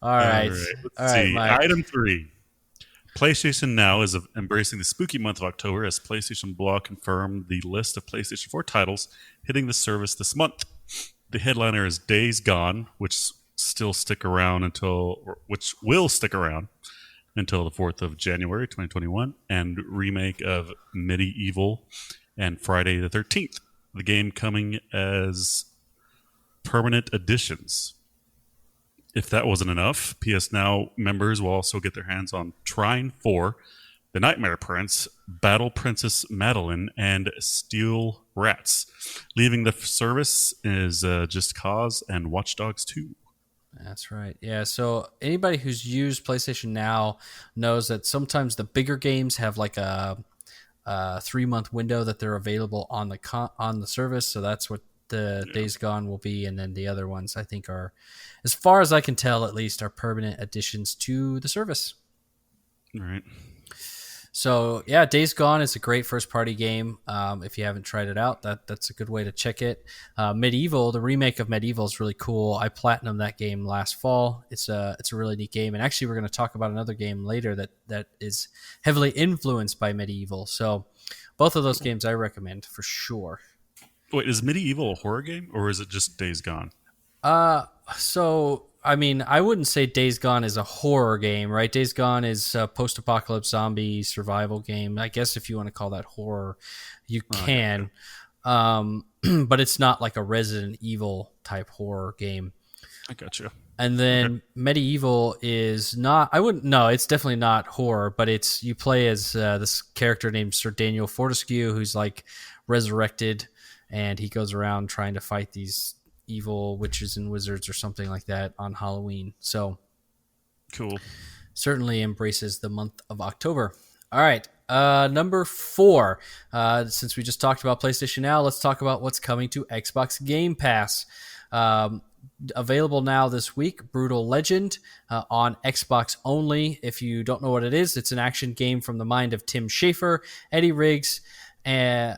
All right, Let's all right, see. Mike. Item 3. PlayStation Now is embracing the spooky month of October as PlayStation Blog confirmed the list of PlayStation 4 titles hitting the service this month. The headliner is Days Gone, which will stick around until the 4th of January 2021, and remake of Medieval and Friday the 13th. The game coming as permanent editions. If that wasn't enough, PS Now members will also get their hands on Trine 4, The Nightmare Prince, Battle Princess Madeline, and Steel Rats. Leaving the service is Just Cause and Watch Dogs 2. That's right. Yeah. So anybody who's used PlayStation Now knows that sometimes the bigger games have like a 3-month window that they're available on the service. So that's what the Days Gone will be, and then the other ones I think are, as far as I can tell, at least, are permanent additions to the service. All right. So yeah, Days Gone is a great first-party game. If you haven't tried it out, that's a good way to check it. Medieval, the remake of Medieval, is really cool. I platinumed that game last fall. It's a really neat game, and actually, we're going to talk about another game later that is heavily influenced by Medieval. So both of those games I recommend for sure. Wait, is Medieval a horror game or is it just Days Gone? So I mean, I wouldn't say Days Gone is a horror game, right? Days Gone is a post-apocalypse zombie survival game. I guess if you want to call that horror, you can. But it's not like a Resident Evil type horror game. I gotcha. And then Medieval is not. I wouldn't. No, it's definitely not horror. But you play as this character named Sir Daniel Fortescue, who's like resurrected, and he goes around trying to fight these evil witches and wizards or something like that on Halloween. So Cool. certainly embraces the month of October. All right. Number 4. Since we just talked about PlayStation Now, let's talk about what's coming to Xbox Game Pass. Available now this week, Brutal Legend on Xbox only. If you don't know what it is, it's an action game from the mind of Tim Schafer, Eddie Riggs. So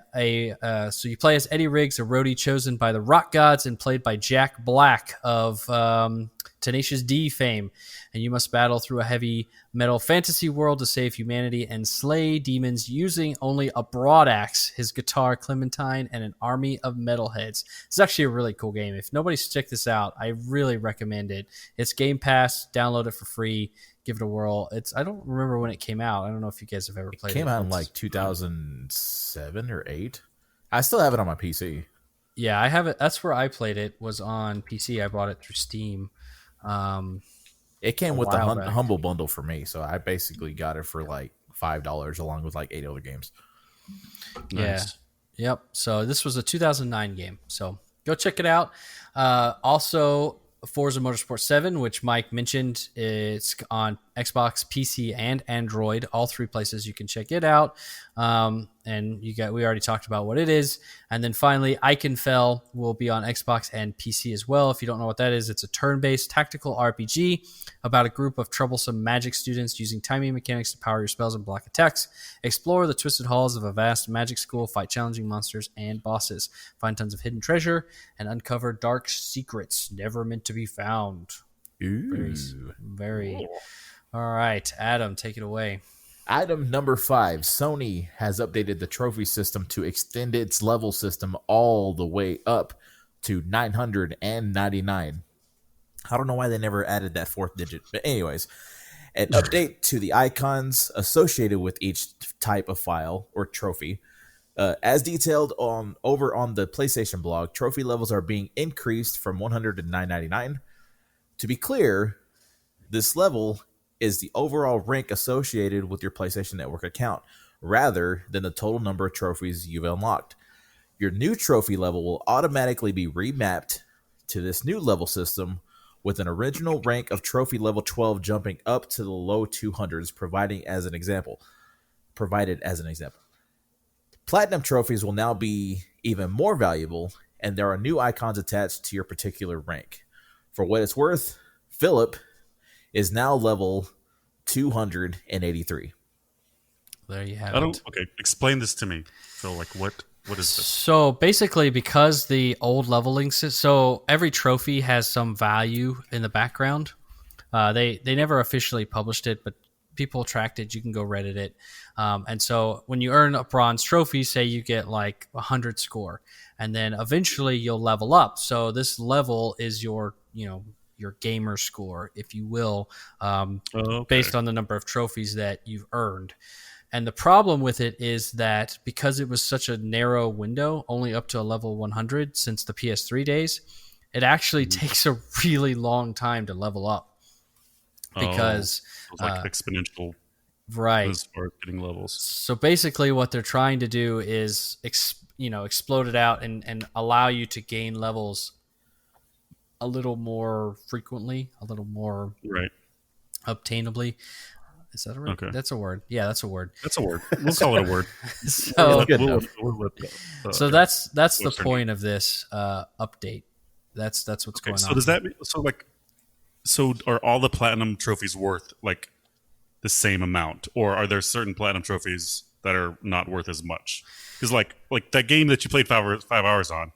you play as Eddie Riggs, a roadie chosen by the rock gods and played by Jack Black of Tenacious D fame. And you must battle through a heavy metal fantasy world to save humanity and slay demons using only a broadaxe, his guitar Clementine, and an army of metalheads. It's actually a really cool game. If nobody's checked this out, I really recommend it. It's Game Pass. Download it for free. Give it a whirl. I don't remember when it came out. I don't know if you guys have ever played it. Came out in like 2007 or 8. I still have it on my PC. Yeah, I have it. That's where I played it, was on PC. I bought it through Steam. It came with the while back. Humble Bundle for me, so I basically got it for like $5 along with like 8 other games. Yeah. Nice. Yep. So this was a 2009 game. So go check it out. Also, Forza Motorsport 7, which Mike mentioned, it's on Xbox, PC, and Android. All three places you can check it out. And we already talked about what it is. And then finally, Iconfell will be on Xbox and PC as well. If you don't know what that is, it's a turn-based tactical RPG about a group of troublesome magic students using timing mechanics to power your spells and block attacks. Explore the twisted halls of a vast magic school, fight challenging monsters and bosses, find tons of hidden treasure, and uncover dark secrets never meant to be found. Ooh. Very. Cool. All right, Adam, take it away. Item number 5. Sony has updated the trophy system to extend its level system all the way up to 999. I don't know why they never added that fourth digit. But anyways, an update to the icons associated with each type of file or trophy. As detailed over on the PlayStation blog, trophy levels are being increased from 100 to 999. To be clear, this level is the overall rank associated with your PlayStation Network account, rather than the total number of trophies you've unlocked. Your new trophy level will automatically be remapped to this new level system, with an original rank of trophy level 12 jumping up to the low 200s, provided as an example. Platinum trophies will now be even more valuable, and there are new icons attached to your particular rank. For what it's worth, Philip is now level 283. There you have it. Okay, explain this to me. So, like, what is this? So basically, because the old leveling system, so every trophy has some value in the background. They never officially published it, but people tracked it. You can go Reddit it. And so when you earn a bronze trophy, say you get like 100 score, and then eventually you'll level up. So this level is your gamer score, if you will, based on the number of trophies that you've earned. And the problem with it is that because it was such a narrow window, only up to a level 100 since the PS3 days, it actually takes a really long time to level up. Because it's like exponential, right? As far as getting levels. So basically, what they're trying to do is, explode it out and allow you to gain levels a little more frequently, a little more obtainably. Is that a word? Okay. That's a word. Yeah, that's a word. That's a word. We'll call it a word. So that's the point of this update. That's what's going on. So does that mean, so are all the platinum trophies worth like the same amount, or are there certain platinum trophies that are not worth as much? Because like that game that you played 5 hours on,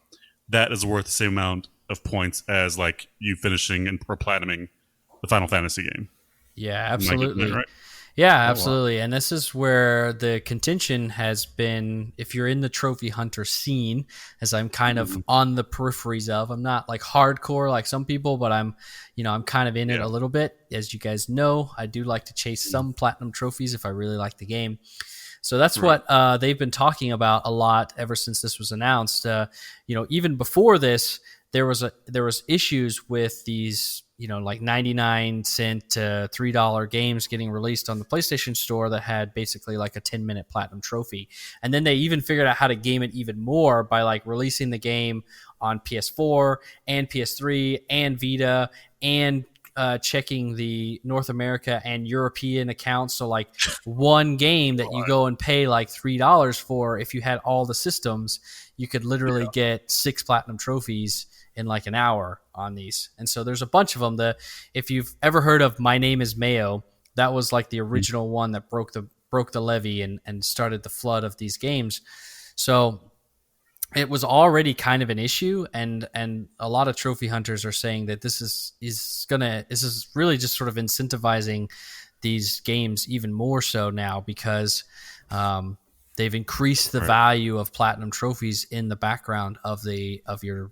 that is worth the same amount of points as like you finishing or platinuming the Final Fantasy game. Yeah, absolutely. Right? Yeah, absolutely. And this is where the contention has been, if you're in the trophy hunter scene, as I'm kind of on the peripheries of. I'm not like hardcore like some people, but I'm kind of in it a little bit. As you guys know, I do like to chase some platinum trophies if I really like the game. So that's what they've been talking about a lot ever since this was announced. Even before this, there was issues with these, like 99-cent to $3 games getting released on the PlayStation Store that had basically like a 10-minute platinum trophy. And then they even figured out how to game it even more by like releasing the game on PS4 and PS3 and Vita and checking the North America and European accounts. So like one game that you go and pay like $3 for, if you had all the systems, you could literally get 6 platinum trophies in like an hour on these. And so there's a bunch of them. If you've ever heard of My Name is Mayo, that was like the original one that broke the levee and started the flood of these games. So it was already kind of an issue, and a lot of trophy hunters are saying that this is really just sort of incentivizing these games even more so now, because they've increased the value of platinum trophies in the background of your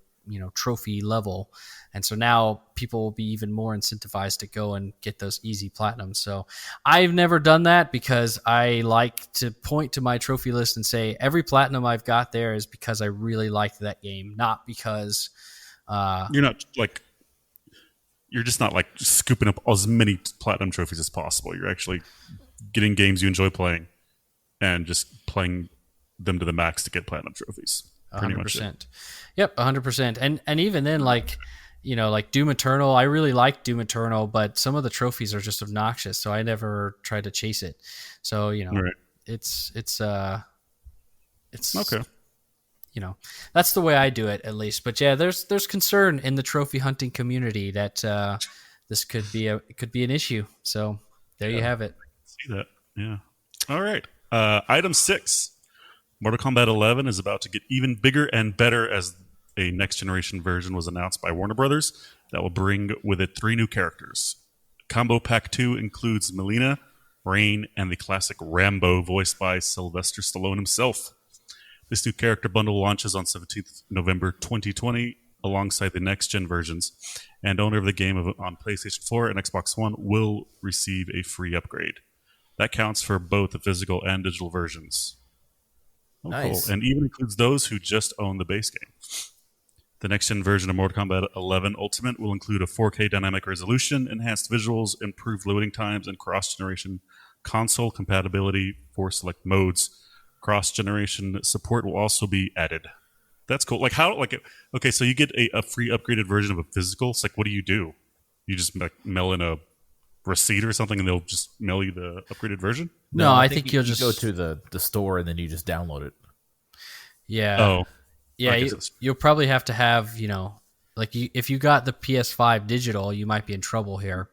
trophy level. And so now people will be even more incentivized to go and get those easy platinums. So I've never done that, because I like to point to my trophy list and say every platinum I've got there is because I really liked that game, not because you're just not like scooping up as many platinum trophies as possible. You're actually getting games you enjoy playing and just playing them to the max to get platinum trophies. Pretty much it. 100%. Yep, 100%. And even then, like, like Doom Eternal, I really like Doom Eternal, but some of the trophies are just obnoxious, so I never tried to chase it. So, Right. it's Okay. That's the way I do it, at least. But yeah, there's concern in the trophy hunting community that this could be an issue. So there you have it. See that? Yeah. All right. Item 6. Mortal Kombat 11 is about to get even bigger and better as a next generation version was announced by Warner Brothers that will bring with it 3 new characters. Combo Pack 2 includes Melina, Rain, and the classic Rambo voiced by Sylvester Stallone himself. This new character bundle launches on 17th November 2020 alongside the next-gen versions, and owner of the game on PlayStation 4 and Xbox One will receive a free upgrade. That counts for both the physical and digital versions. Oh, Nice. cool. And even includes those who just own the base game. The next-gen version of Mortal Kombat 11 Ultimate will include a 4K dynamic resolution, enhanced visuals, improved loading times, and cross-generation console compatibility for select modes. Cross-generation support will also be added. That's cool. Like how? Like okay, so you get a free upgraded version of a physical. It's like, what do? You just mail in a receipt or something, and they'll just mail you the upgraded version. No, I think you'll you just go to the store and then you just download it. Yeah. Oh, Yeah, I guess you'll probably have to have, if you got the PS5 digital, you might be in trouble here.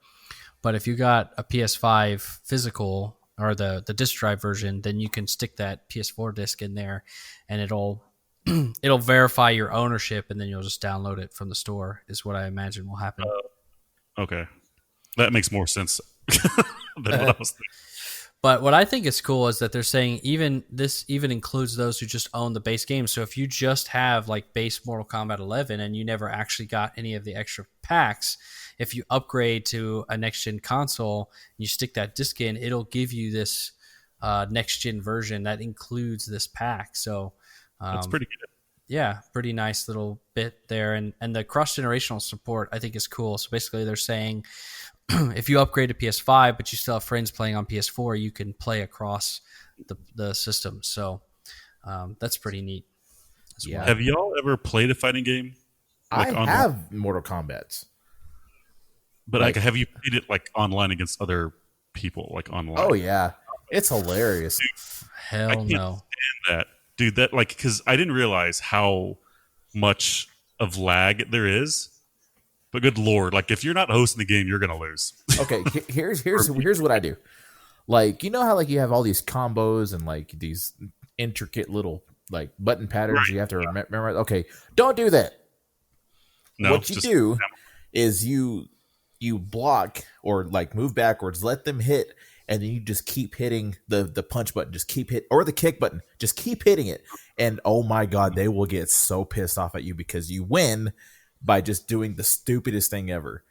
But if you got a PS5 physical or the disc drive version, then you can stick that PS4 disc in there, and it'll verify your ownership, and then you'll just download it from the store. Is what I imagine will happen. okay, that makes more sense than what I was thinking. But what I think is cool is that they're saying this even includes those who just own the base game. So if you just have like base Mortal Kombat 11 and you never actually got any of the extra packs, if you upgrade to a next gen console and you stick that disc in, it'll give you this next gen version that includes this pack. So That's pretty good. yeah, pretty nice little bit there. And the cross generational support I think is cool. So basically they're saying if you upgrade to PS5, but you still have friends playing on PS4, you can play across the system. So that's pretty neat. Yeah. Have y'all ever played a fighting game? I online? have Mortal Kombats. But like, have you played it like online against other people, like online? Oh yeah, it's hilarious. Hell I can't no. stand that, dude. That like because I didn't realize how much of lag there is. But good lord, like if you're not hosting the game, you're gonna lose. Okay, here's what I do. Like, you know how like you have all these combos and like these intricate little like button patterns you have to remember. Okay, don't do that. No, What you do is you block or like move backwards, let them hit, and then you just keep hitting the punch button, just keep hit, or the kick button, just keep hitting it. And oh my god, they will get so pissed off at you because you win by just doing the stupidest thing ever.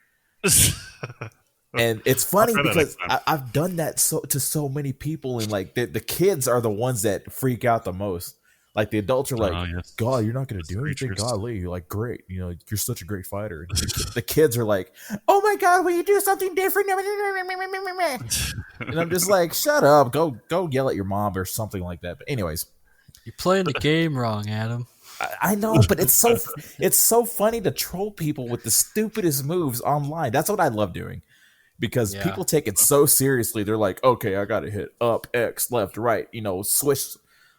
And it's funny because I've done that to so many people, and like the kids are the ones that freak out the most. Like the adults are like, yes. God, you're not going to do anything. Creatures. Golly, you're like, great. You're such a great fighter. And the kids are like, oh my God, will you do something different? And I'm just like, shut up. Go yell at your mom or something like that. But anyways. You're playing the game wrong, Adam. I know, but it's so funny to troll people with the stupidest moves online. That's what I love doing. Because people take it so seriously. They're like, okay, I got to hit up, X, left, right, swish.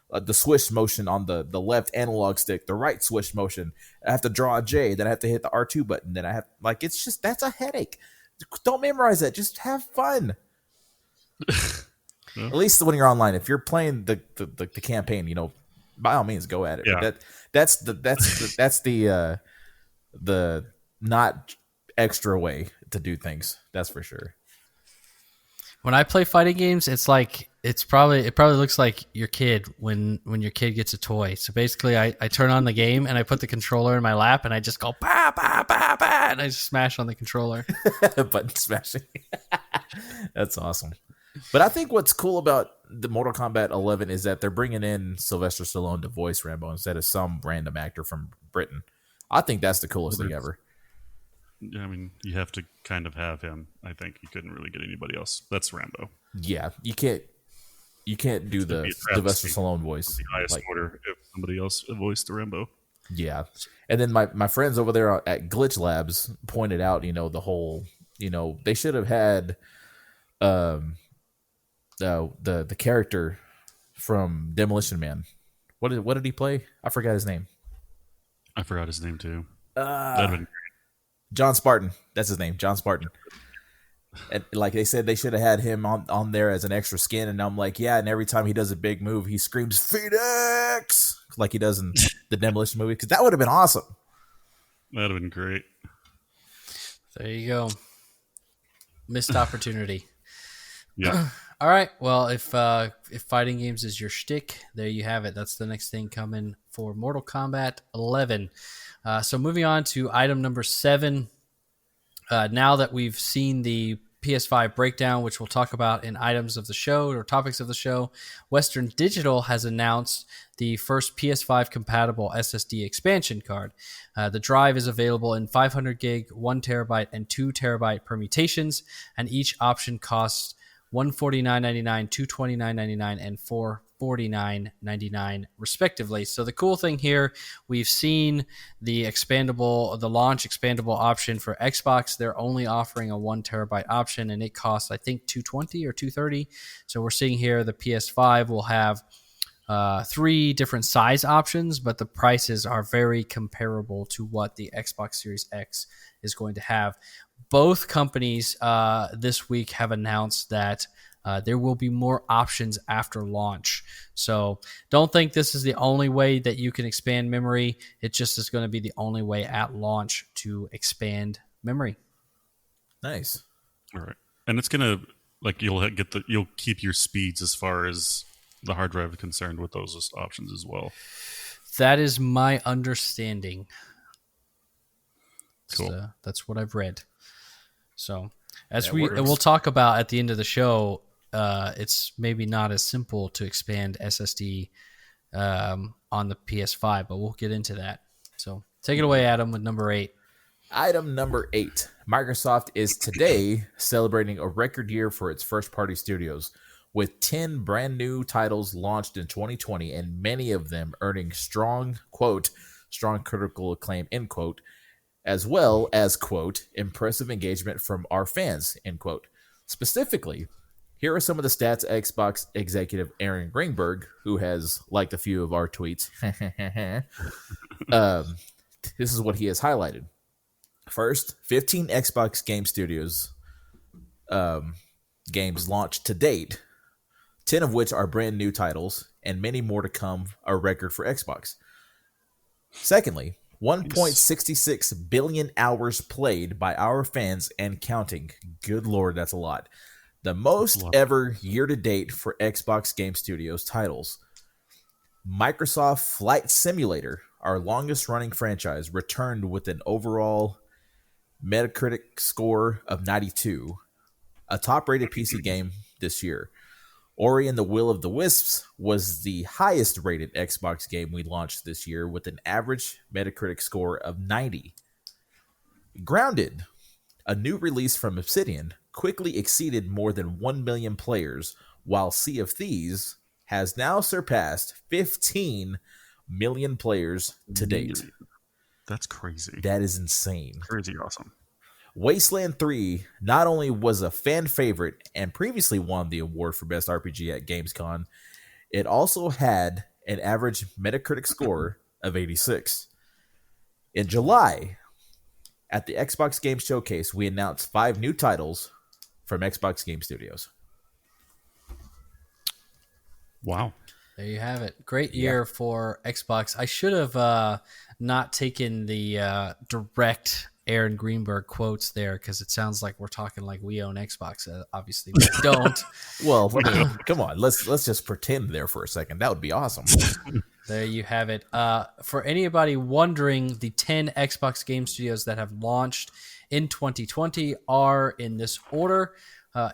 The swish motion on the left analog stick, the right swish motion. I have to draw a J, then I have to hit the R2 button. Then I have it's just that's a headache. Don't memorize that. Just have fun. At least when you're online, if you're playing the campaign, by all means go at it. Yeah. That's the not extra way to do things. That's for sure. When I play fighting games, it probably looks like your kid when your kid gets a toy. So basically, I turn on the game and I put the controller in my lap and I just go bah bah bah bah and I just smash on the controller. Button smashing. That's awesome. But I think what's cool about the Mortal Kombat 11 is that they're bringing in Sylvester Stallone to voice Rambo instead of some random actor from Britain. I think that's the coolest thing ever. I mean, you have to kind of have him. I think you couldn't really get anybody else. That's Rambo. Yeah, you can't. You can't do It's gonna the be a Sylvester travesty Stallone of voice. the highest Like, order if somebody else voiced the Rambo. yeah. And then my friends over there at Glitch Labs pointed out, the whole, they should have had the character from Demolition Man. What did he play? I forgot his name. I forgot his name too. That'd have been John Spartan. That's his name, John Spartan. And like they said, they should have had him on there as an extra skin. And I'm like, yeah. And every time he does a big move, he screams Phoenix like he does in the Demolition movie, because that would have been awesome. that'd have been great. There you go. Missed opportunity. Yeah. All right. Well, if fighting games is your shtick, there you have it. That's the next thing coming for Mortal Kombat 11. So moving on to item number 7. Now that we've seen the PS5 breakdown, which we'll talk about in items of the show or topics of the show, Western Digital has announced the first PS5 compatible SSD expansion card. The drive is available in 500 gig, 1 terabyte, and 2 terabyte permutations, and each option costs $149.99, $229.99, and $449.99 respectively. So the cool thing here, we've seen the launch expandable option for Xbox. They're only offering a 1 terabyte option, and it costs, I think, $220 or $230. So we're seeing here the PS5 will have 3 different size options, but the prices are very comparable to what the Xbox Series X is going to have. Both companies this week have announced that there will be more options after launch. So don't think this is the only way that you can expand memory. It just is going to be the only way at launch to expand memory. Nice. All right. And it's gonna you'll keep your speeds as far as the hard drive is concerned with those options as well. That is my understanding. Cool. That's what I've read. So as That we'll works. talk about at the end of the show, it's maybe not as simple to expand SSD on the PS5, but we'll get into that. So take it away, Adam, with number 8. Item number 8. Microsoft is today celebrating a record year for its first-party studios, with 10 brand new titles launched in 2020, and many of them earning strong critical acclaim, end quote, as well as, quote, impressive engagement from our fans, end quote. Specifically, here are some of the stats Xbox executive Aaron Greenberg, who has liked a few of our tweets. This is what he has highlighted. First, 15 Xbox Game Studios games launched to date, 10 of which are brand new titles, and many more to come, a record for Xbox. Secondly, 1.66 billion hours played by our fans and counting. Good Lord, that's a lot. The most ever year-to-date for Xbox Game Studios titles. Microsoft Flight Simulator, our longest-running franchise, returned with an overall Metacritic score of 92, a top-rated PC game this year. Ori and the Will of the Wisps was the highest-rated Xbox game we launched this year with an average Metacritic score of 90. Grounded, a new release from Obsidian, quickly exceeded more than 1 million players, while Sea of Thieves has now surpassed 15 million players to date. That's crazy. That is insane. Crazy awesome. Wasteland 3 not only was a fan favorite and previously won the award for Best RPG at Gamescom, it also had an average Metacritic score of 86. In July, at the Xbox Game Showcase, we announced 5 new titles from Xbox Game Studios. Wow. There you have it. Great year for Xbox. I should have not taken the direct Aaron Greenberg quotes there, because it sounds like we're talking like we own Xbox. Obviously, we don't. Well, come on. Let's just pretend there for a second. That would be awesome. There you have it. For anybody wondering, the 10 Xbox Game Studios that have launched in 2020 are in this order.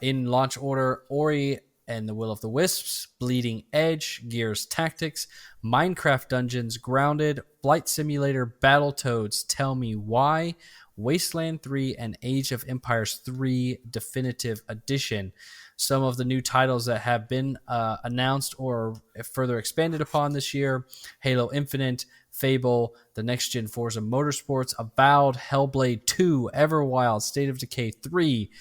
In launch order: Ori and the Will of the Wisps, Bleeding Edge, Gears Tactics, Minecraft Dungeons, Grounded, Flight Simulator, Battletoads, Tell Me Why, Wasteland 3, and Age of Empires 3 Definitive Edition. Some of the new titles that have been announced or further expanded upon this year: Halo Infinite, Fable, the Next Gen Forza Motorsports, Avowed, Hellblade 2, Everwild, State of Decay 3,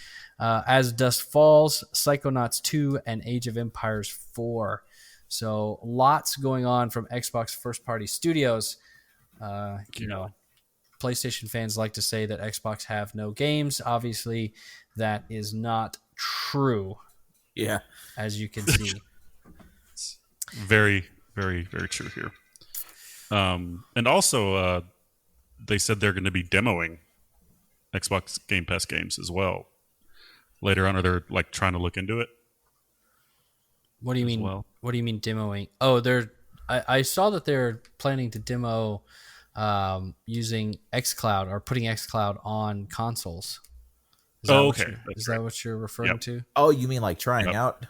As Dusk Falls, Psychonauts 2, and Age of Empires 4. So lots going on from Xbox first-party studios. You know, PlayStation fans like to say that Xbox have no games. Obviously, that is not true. Yeah. As you can see. Very, very, very true here. And also, they said they're going to be demoing Xbox Game Pass games as well later on, or they're like trying to look into it. What do you mean? Well. What do you mean demoing? Oh, I saw that they're planning to demo using xCloud or putting xCloud on consoles. Is that what you're referring to? Oh, you mean like trying out?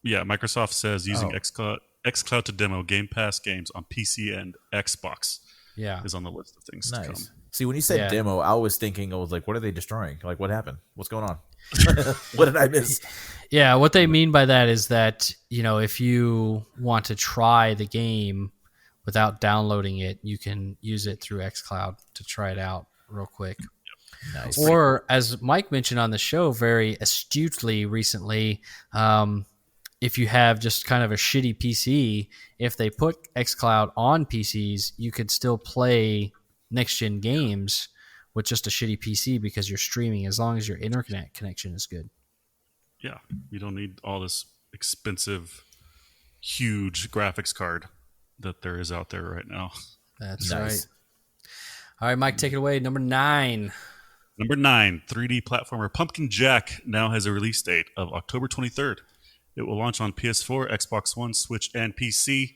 Yeah, Microsoft says using xCloud to demo Game Pass games on PC and Xbox. Yeah, is on the list of things to come. See, when you said demo, I was like, what are they destroying? Like, what happened? What's going on? What did I miss? Yeah, what they mean by that is that, you know, if you want to try the game without downloading it, you can use it through xCloud to try it out real quick. Nice. Or, as Mike mentioned on the show very astutely recently, if you have just kind of a shitty PC, if they put xCloud on PCs, you could still play next-gen games with just a shitty PC because you're streaming, as long as your internet connection is good. Yeah, you don't need all this expensive, huge graphics card that there is out there right now. That's right. All right, Mike, take it away. Number 9. Number 9, 3D platformer Pumpkin Jack now has a release date of October 23rd. It will launch on PS4, Xbox One, Switch, and PC.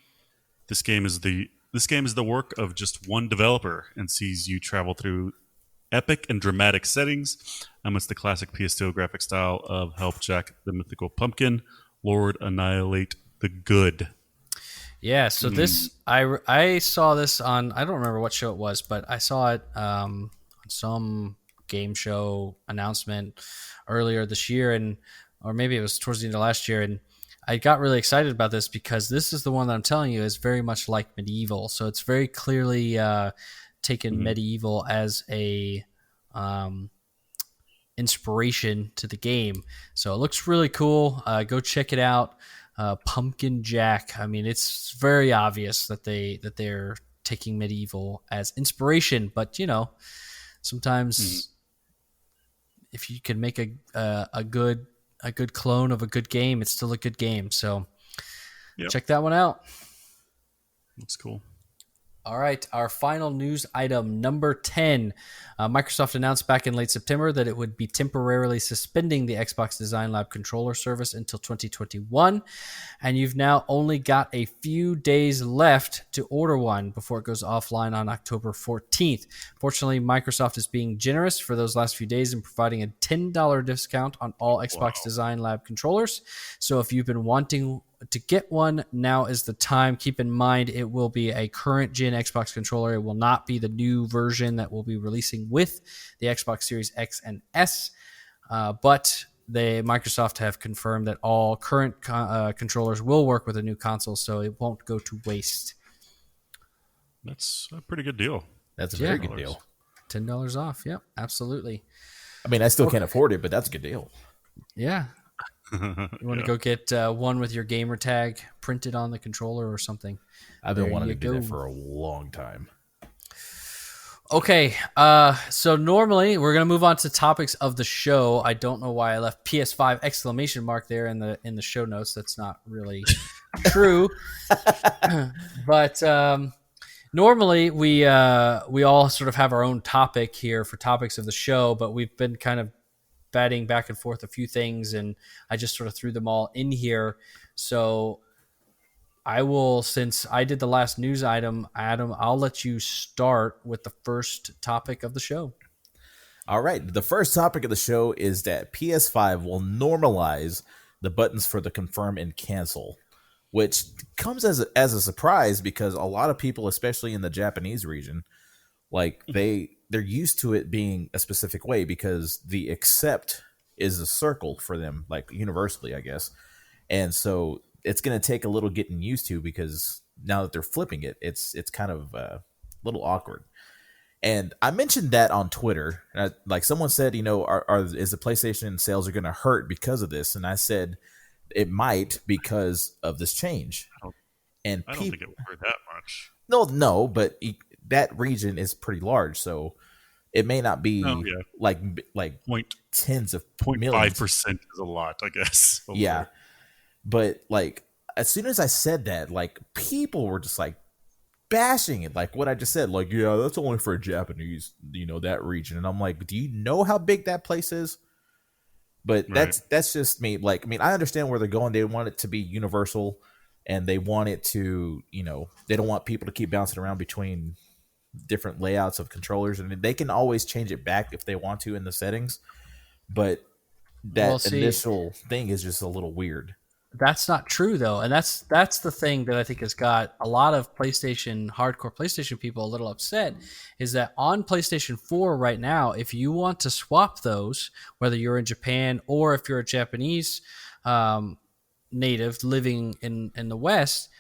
This game is the work of just one developer and sees you travel through epic and dramatic settings amidst the classic PS2 graphic style of help Jack the mythical pumpkin Lord annihilate the good. Yeah, so this I saw this on, I don't remember what show it was, but I saw it on some game show announcement earlier this year, or maybe it was towards the end of last year, and I got really excited about this because this is the one that I'm telling you is very much like Medieval. So it's very clearly taken Medieval as a inspiration to the game. So it looks really cool. Go check it out. Pumpkin Jack. I mean, it's very obvious that they're taking Medieval as inspiration, but you know, sometimes if you can make a good clone of a good game, it's still a good game. So check that one out. That's cool. All right, our final news item, number 10. Microsoft announced back in late September that it would be temporarily suspending the Xbox Design Lab controller service until 2021, and you've now only got a few days left to order one before it goes offline on October 14th. Fortunately, Microsoft is being generous for those last few days and providing a $10 discount on all Xbox Design Lab controllers. So if you've been wanting to get one, now is the time. Keep in mind, it will be a current gen Xbox controller. It will not be the new version that we'll be releasing with the Xbox Series X and S. But Microsoft have confirmed that all current controllers will work with a new console, so it won't go to waste. That's a pretty good deal. That's a very good deal. $10 off. Yep, absolutely. I mean, I still can't afford it, but that's a good deal. Yeah. You want to go get one with your gamer tag printed on the controller or something. I've been wanting to do that for a long time. Okay, so normally we're gonna move on to topics of the show. I don't know why I left PS5 exclamation mark there in the show notes. That's not really true. But normally we all sort of have our own topic here for topics of the show, but we've been kind of batting back and forth a few things, and I just sort of threw them all in here. So I will, since I did the last news item, Adam, I'll let you start with the first topic of the show. All right. The first topic of the show is that PS5 will normalize the buttons for the confirm and cancel, which comes as a surprise because a lot of people, especially in the Japanese region, like they're used to it being a specific way because the accept is a circle for them, like universally, I guess. And so it's going to take a little getting used to because now that they're flipping it, it's kind of a little awkward. And I mentioned that on Twitter. Like someone said, is the PlayStation sales are going to hurt because of this? And I said it might because of this change. I don't think it would hurt that much. No, but that region is pretty large, so it may not be like tens of 0.5% is a lot, I guess. Yeah, there. But like as soon as I said that, like people were just like bashing it, like what I just said, like yeah, that's only for Japanese, that region, and I'm like, do you know how big that place is? But that's just me. Like, I mean, I understand where they're going. They want it to be universal, and they want it to, they don't want people to keep bouncing around between different layouts of controllers, and they can always change it back if they want to in the settings. But that initial thing is just a little weird. That's not true though, and that's the thing that I think has got a lot of hardcore PlayStation people a little upset, is that on PlayStation 4 right now, if you want to swap those, whether you're in Japan or if you're a Japanese native living in the West,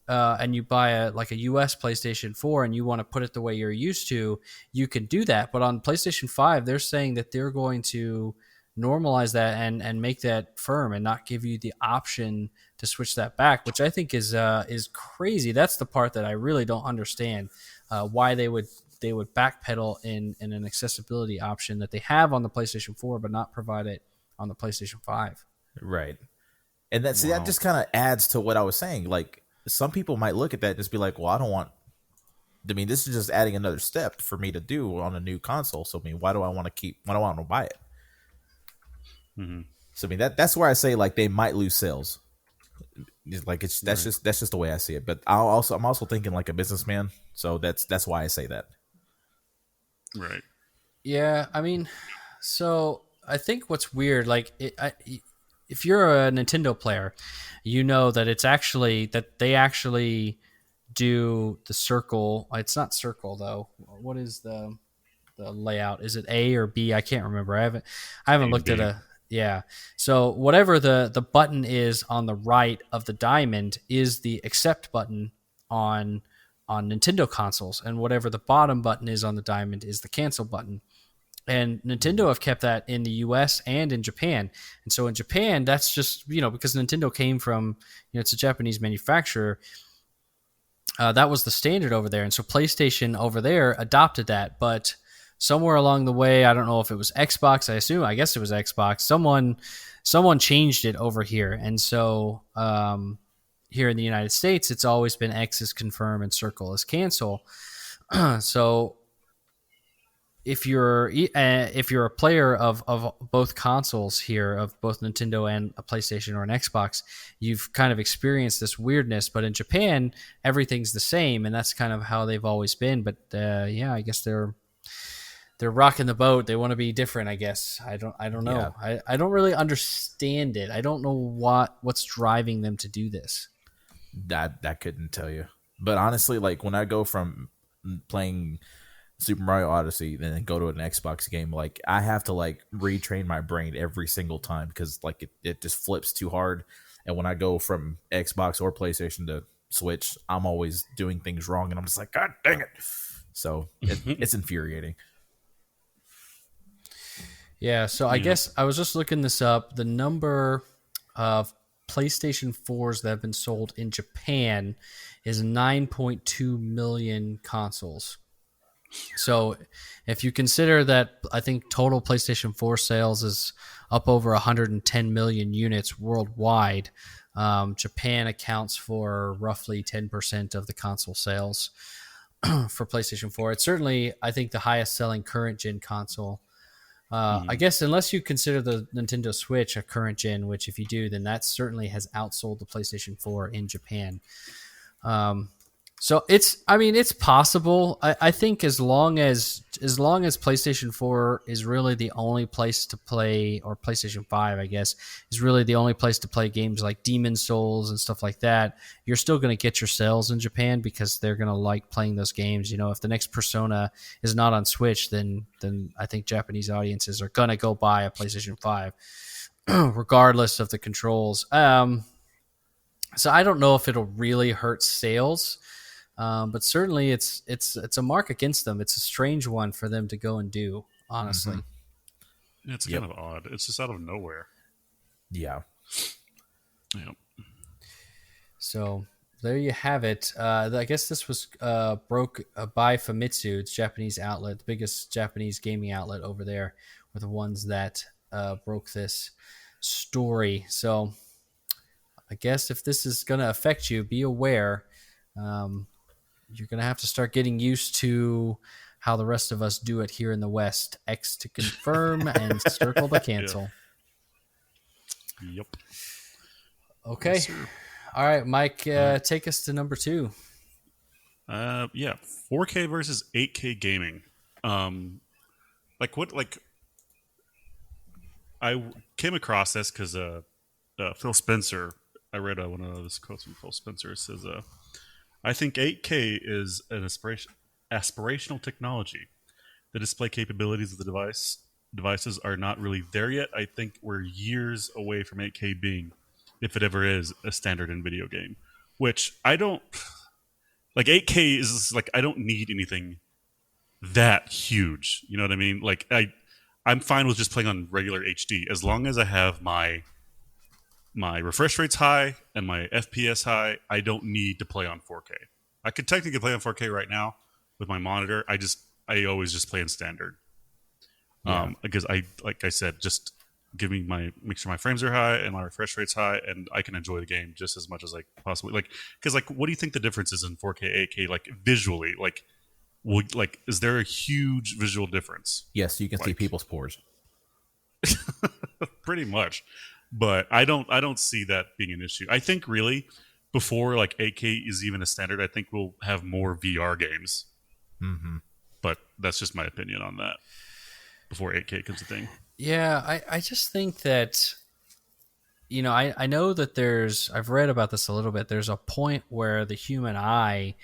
and you buy a US PlayStation 4 and you want to put it the way you're used to, you can do that. But on PlayStation 5, they're saying that they're going to normalize that and make that firm and not give you the option to switch that back, which I think is crazy. That's the part that I really don't understand, why they would backpedal in an accessibility option that they have on the PlayStation 4 but not provide it on the PlayStation 5. Right. And that just kind of adds to what I was saying. Like some people might look at that and just be like, well, this is just adding another step for me to do on a new console. So I mean, why do I want to buy it? Mm-hmm. So I mean that's where I say like they might lose sales. Like that's just the way I see it. But I'm also thinking like a businessman, so that's why I say that. Right. Yeah, I mean, so I think what's weird, like if you're a Nintendo player, you know that they actually do the circle. It's not circle though. What is the layout? Is it A or B? I can't remember. I haven't looked at a. Yeah. So whatever the button is on the right of the diamond is the accept button on Nintendo consoles, and whatever the bottom button is on the diamond is the cancel button. And Nintendo have kept that in the US and in Japan. And so in Japan, that's just, because Nintendo came from, it's a Japanese manufacturer, that was the standard over there. And so PlayStation over there adopted that, but somewhere along the way, I don't know if it was Xbox, I guess it was Xbox, someone changed it over here. And so here in the United States, it's always been X is confirm and circle is cancel. So if you're a player of both consoles here, of both Nintendo and a PlayStation or an Xbox, you've kind of experienced this weirdness. But in Japan, everything's the same, and that's kind of how they've always been. But I guess they're rocking the boat. They want to be different, I guess. I don't know. Yeah. I don't really understand it. I don't know what's driving them to do this. That couldn't tell you. But honestly, like when I go from playing Super Mario Odyssey and then go to an Xbox game, like I have to like retrain my brain every single time because like it just flips too hard. And when I go from Xbox or PlayStation to Switch, I'm always doing things wrong, and I'm just like, God dang it! So it's infuriating. Yeah, so I guess I was just looking this up. The number of PlayStation 4s that have been sold in Japan is 9.2 million consoles. So if you consider that, I think total PlayStation 4 sales is up over 110 million units worldwide. Japan accounts for roughly 10% of the console sales for PlayStation 4. It's certainly, I think, the highest selling current gen console. I guess unless you consider the Nintendo Switch a current gen, which if you do, then that certainly has outsold the PlayStation 4 in Japan. So it's possible. I think as long as PlayStation 4 is really the only place to play, or PlayStation 5, I guess, is really the only place to play games like Demon Souls and stuff like that, you're still going to get your sales in Japan because they're going to like playing those games. You know, if the next Persona is not on Switch, then I think Japanese audiences are going to go buy a PlayStation 5 regardless of the controls. So I don't know if it'll really hurt sales. But certainly, it's a mark against them. It's a strange one for them to go and do. Honestly, Yeah, it's kind of odd. It's just out of nowhere. Yeah. Yeah. So there you have it. I guess this was broke by Famitsu, it's Japanese outlet, the biggest Japanese gaming outlet over there, were the ones that broke this story. So I guess if this is going to affect you, be aware. You're going to have to start getting used to how the rest of us do it here in the West. X to confirm and circle to cancel. Yeah. Yep. Okay. Yes, all right, Mike, take us to number 2. Yeah, 4K versus 8K gaming. I came across this because Phil Spencer, I read one of those quotes from Phil Spencer. It says, I think 8K is an aspirational technology. The display capabilities of the devices are not really there yet. I think we're years away from 8K being, if it ever is, a standard in video game. Which I don't... Like, 8K is like, I don't need anything that huge. You know what I mean? Like, I'm fine with just playing on regular HD. As long as I have my refresh rate's high and my FPS high, I don't need to play on 4K. I could technically play on 4K right now with my monitor. I always just play in standard. Because like I said, just make sure my frames are high and my refresh rate's high, and I can enjoy the game just as much as I possibly because what do you think the difference is in 4K, 8K, like visually? Is there a huge visual difference? Yes, you can see people's pores. Pretty much. But I don't see that being an issue. I think really before 8K is even a standard, I think we'll have more VR games. Mm-hmm. But that's just my opinion on that. Before 8K becomes a thing. Yeah, I just think that, I know that I've read about this a little bit. There's a point where the human eye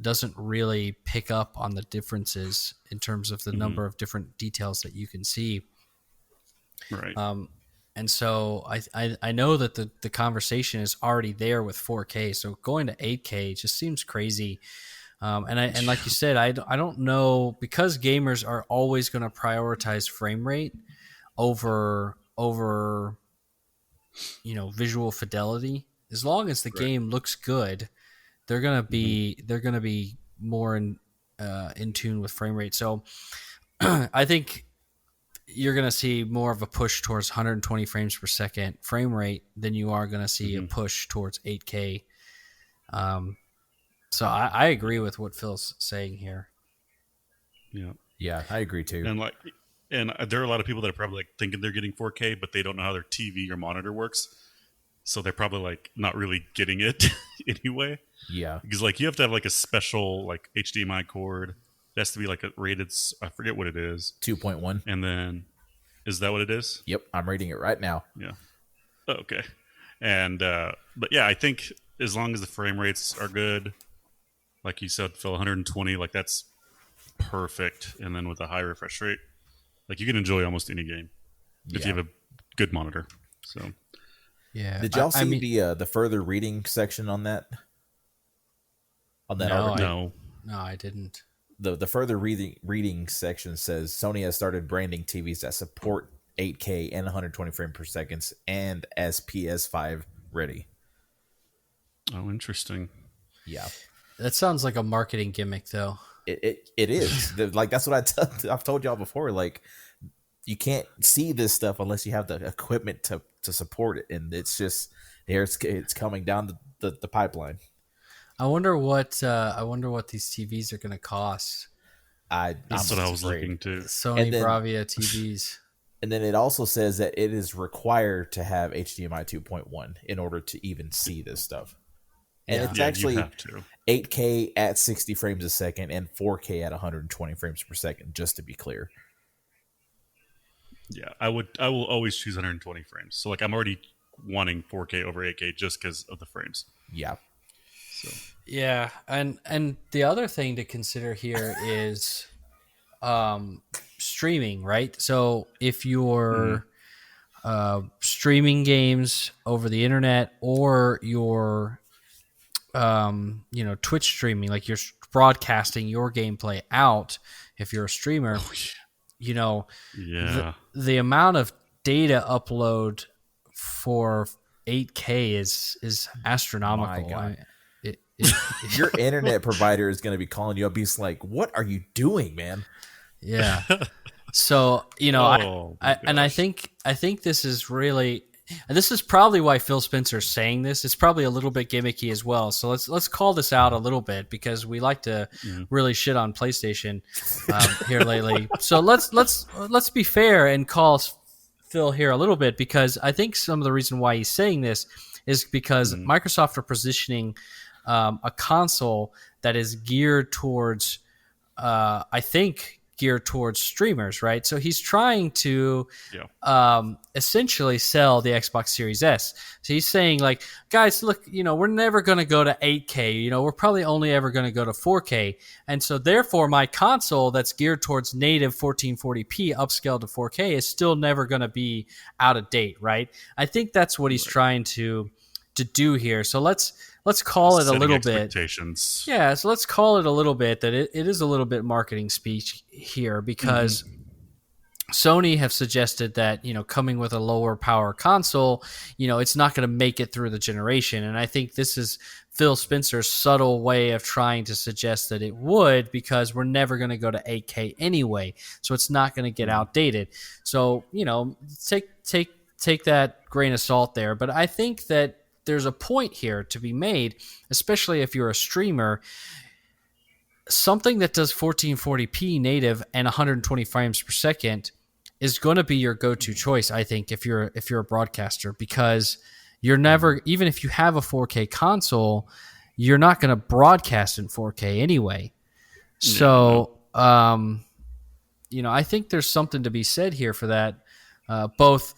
doesn't really pick up on the differences in terms of the number of different details that you can see. Right. And so I know that the conversation is already there with 4K. So going to 8K just seems crazy. And like you said, I don't know, because gamers are always going to prioritize frame rate over visual fidelity. As long as the game looks good, they're gonna be more in tune with frame rate. So I think you're going to see more of a push towards 120 frames per second frame rate than you are going to see a push towards 8K. So I agree with what Phil's saying here. Yeah, I agree too. And there are a lot of people that are probably thinking they're getting 4K, but they don't know how their TV or monitor works. So they're probably not really getting it anyway. Yeah, because you have to have a special HDMI cord. It has to be a rated, I forget what it is. 2.1. And then, is that what it is? Yep, I'm reading it right now. Yeah. Oh, okay. And, but yeah, I think as long as the frame rates are good, like you said, Phil, 120, that's perfect. And then with a high refresh rate, you can enjoy almost any game if you have a good monitor. So, yeah. Did y'all see the further reading section on that? On that article? No, I didn't. The further reading section says Sony has started branding TVs that support 8K and 120 frames per second and as PS5 ready. Oh, interesting. Yeah. That sounds like a marketing gimmick, though. It is. That's what I've told y'all before. You can't see this stuff unless you have the equipment to support it, and it's just it's coming down the pipeline. I wonder what these TVs are going to cost. That's what I was looking to. Sony Bravia TVs. And then it also says that it is required to have HDMI 2.1 in order to even see this stuff. And Yeah. it's Yeah, you actually have to. 8K at 60 frames a second and 4K at 120 frames per second, just to be clear. Yeah, I will always choose 120 frames. So like I'm already wanting 4K over 8K just because of the frames. Yeah. So Yeah, and the other thing to consider here is streaming, right? So if you're streaming games over the internet, or you're Twitch streaming, like you're broadcasting your gameplay out, if you're a streamer, you know, yeah, the amount of data upload for 8K is astronomical. My God. It, Your internet provider is going to be calling you up. He's like, "What are you doing, man?" yeah. So Oh, my and I gosh. think this is really, and this is probably why Phil Spencer's saying this. It's probably a little bit gimmicky as well. So let's call this out a little bit, because we like to really shit on PlayStation here lately. So let's be fair and call Phil here a little bit, because I think some of the reason why he's saying this is because Microsoft are positioning a console that is geared towards, I think, geared towards streamers, right? So he's trying to essentially sell the Xbox Series S. So he's saying, like, guys, look, we're never going to go to 8K. We're probably only ever going to go to 4K. And so therefore my console that's geared towards native 1440p upscaled to 4K is still never going to be out of date, right? I think that's what he's trying to do here. So let's call it Setting a little bit. expectations. Yeah, so let's call it a little bit that it is a little bit marketing speech here, because Sony have suggested that, coming with a lower power console, it's not going to make it through the generation. And I think this is Phil Spencer's subtle way of trying to suggest that it would, because we're never going to go to 8K anyway. So it's not going to get outdated. So, take that grain of salt there. But I think that there's a point here to be made, especially if you're a streamer. Something that does 1440p native and 120 frames per second is going to be your go-to choice, I think, if you're a broadcaster, because you're never, even if you have a 4K console, you're not going to broadcast in 4K anyway. So, I think there's something to be said here for that, both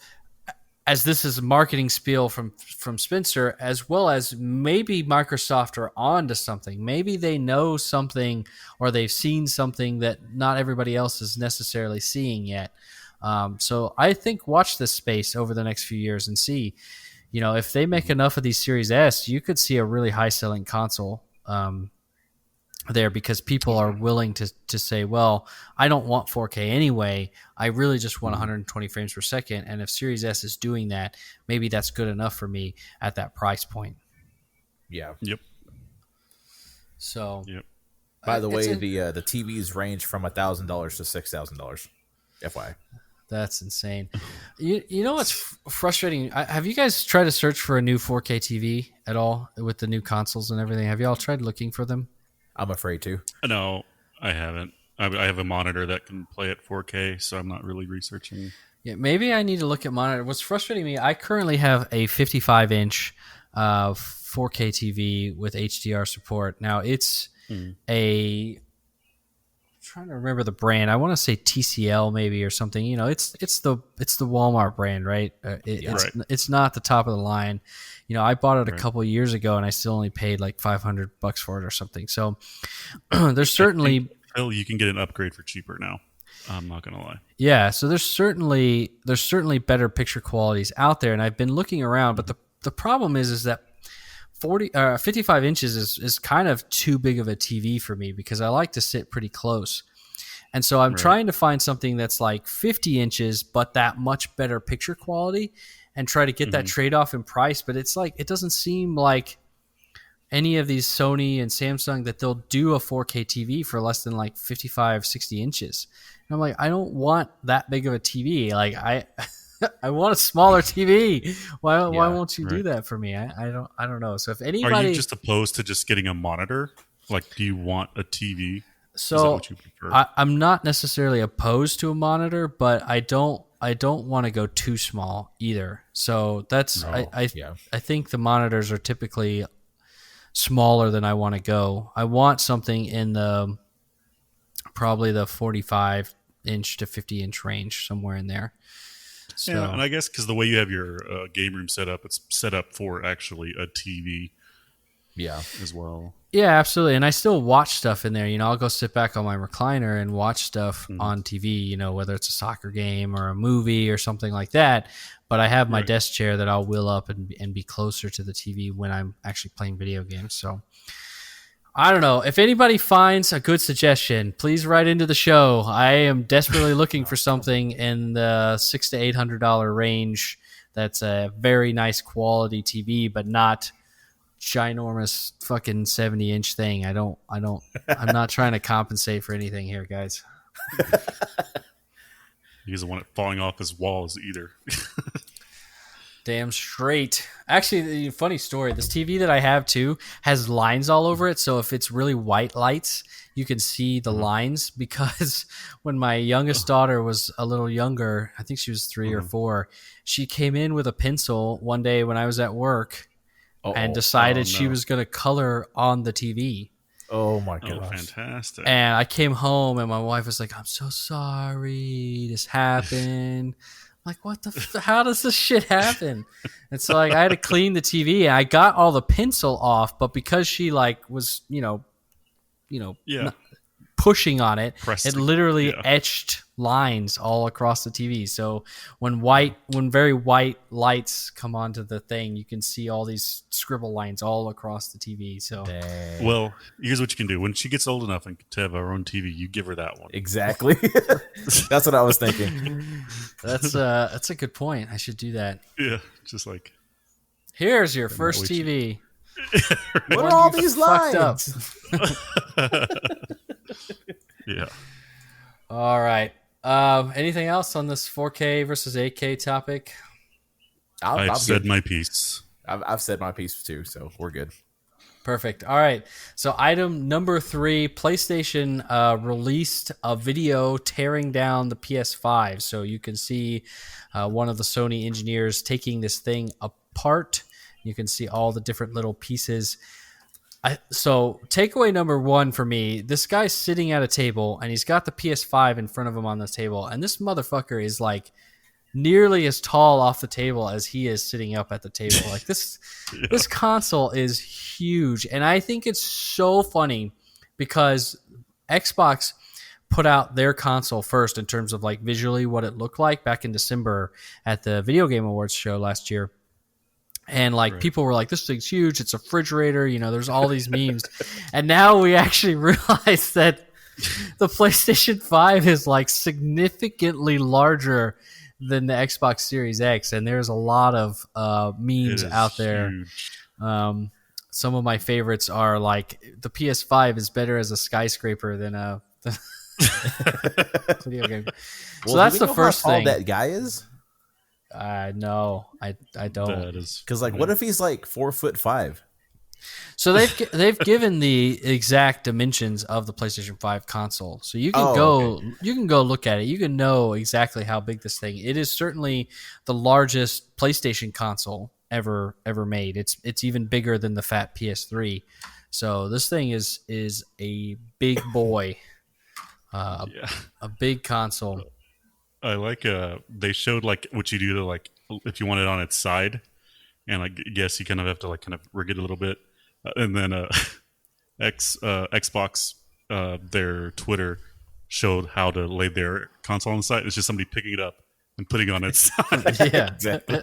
as this is a marketing spiel from Spencer, as well as maybe Microsoft are on to something. Maybe they know something, or they've seen something that not everybody else is necessarily seeing yet. So I think watch this space over the next few years and see, if they make enough of these Series S, you could see a really high selling console there, because people are willing to say, well, I don't want 4K anyway. I really just want 120 frames per second. And if Series S is doing that, maybe that's good enough for me at that price point. Yeah. Yep. So, By the way, the TVs range from $1,000 to $6,000. FYI. That's insane. You know what's frustrating? Have you guys tried to search for a new 4K TV at all with the new consoles and everything? Have you all tried looking for them? I'm afraid to. No, I haven't. I have a monitor that can play at 4K, so I'm not really researching. Yeah, maybe I need to look at monitor. What's frustrating me, I currently have a 55-inch 4K TV with HDR support. Now, it's I'm trying to remember the brand. I want to say TCL maybe or something. It's the Walmart brand, right? It's not the top of the line. I bought it a couple of years ago, and I still only paid like $500 for it or something. So there's certainly, Phil, you can get an upgrade for cheaper now. I'm not gonna lie. Yeah, so there's certainly better picture qualities out there, and I've been looking around. But the problem is that 55 inches is kind of too big of a TV for me, because I like to sit pretty close. And so I'm trying to find something that's like 50 inches, but that much better picture quality, and try to get that trade-off in price. But it's like, it doesn't seem like any of these Sony and Samsung that they'll do a 4K TV for less than like 55, 60 inches. And I'm like, I don't want that big of a TV. Like I want a smaller TV. Why won't you do that for me? I don't know. So if anybody, are you just opposed to just getting a monitor? Like, do you want a TV? So Is that what you prefer? I'm not necessarily opposed to a monitor, but I don't want to go too small either. So that's I think the monitors are typically smaller than I want to go. I want something in the probably the 45 inch to 50 inch range, somewhere in there. So, Yeah, and I guess because the way you have your game room set up, it's set up for actually a TV Yeah. as well. yeah, absolutely. And I still watch stuff in there. I'll go sit back on my recliner and watch stuff on TV, whether it's a soccer game or a movie or something like that. But I have my desk chair that I'll wheel up and be closer to the TV when I'm actually playing video games. So I don't know. If anybody finds a good suggestion, please write into the show. I am desperately looking for something in the $600 to $800 range that's a very nice quality TV, but not ginormous fucking 70-inch thing. I'm not trying to compensate for anything here, guys. He doesn't want it falling off his walls either. Damn straight. Actually, funny story. This TV that I have too has lines all over it. So if it's really white lights, you can see the lines, because when my youngest daughter was a little younger, I think she was 3 or 4, she came in with a pencil one day when I was at work and decided she was going to color on the TV. Oh my Oh, gosh. fantastic. And I came home and my wife was like, I'm so sorry this happened. I'm like, what the how does this shit happen? And so I had to clean the TV, and I got all the pencil off, but because she was, Yeah. pushing on it, Pressing. it literally Yeah. etched lines all across the TV. So when very white lights come onto the thing, you can see all these scribble lines all across the TV. So Dang. Well, here's what you can do. When she gets old enough and to have her own TV, you give her that one. Exactly. That's what I was thinking. that's a good point. I should do that. Yeah, just like Here's your first what you- TV. What One are all you these fucked up. lines? yeah. All right. Anything else on this 4K versus 8K topic? I've I'm said good. my piece. I've said my piece too, so we're good. Perfect. All right. So item number 3, PlayStation released a video tearing down the PS5. So you can see one of the Sony engineers taking this thing apart. You can see all the different little pieces. So takeaway number 1 for me, this guy's sitting at a table and he's got the PS5 in front of him on the table. And this motherfucker is like nearly as tall off the table as he is sitting up at the table. Like this console is huge. And I think it's so funny because Xbox put out their console first in terms of like visually what it looked like back in December at the Video Game Awards show last year. And like people were like, this thing's huge. It's a refrigerator. There's all these memes. And now we actually realize that the PlayStation 5 is like significantly larger than the Xbox Series X. And there's a lot of memes out there. Huge. Some of my favorites are like the PS5 is better as a skyscraper than a video game. So that's the first how tall thing. that guy is. No, I don't. That is Because what if he's like 4'5"? So they've given the exact dimensions of the PlayStation 5 console. So you can you can go look at it. You can know exactly how big this thing. It is certainly the largest PlayStation console ever made. It's even bigger than the fat PS3. So this thing is a big boy. A big console. I like they showed like what you do to like if you want it on its side, and I guess you kind of have to like kind of rig it a little bit, and then Xbox their Twitter showed how to lay their console on the side. It's just somebody picking it up and putting it on its side. Yeah, Exactly.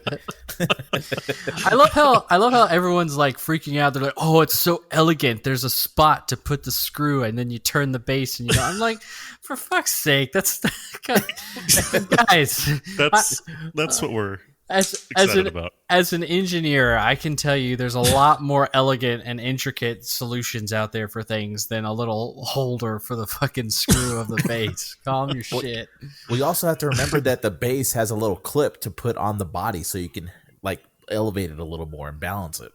I love how everyone's like freaking out. They're like, "Oh, it's so elegant. There's a spot to put the screw, and then you turn the base." And I'm like, "For fuck's sake, guys!" That's what we're As excited about. As an engineer, I can tell you there's a lot more elegant and intricate solutions out there for things than a little holder for the fucking screw of the base. Calm your shit. We also have to remember that the base has a little clip to put on the body so you can like elevate it a little more and balance it.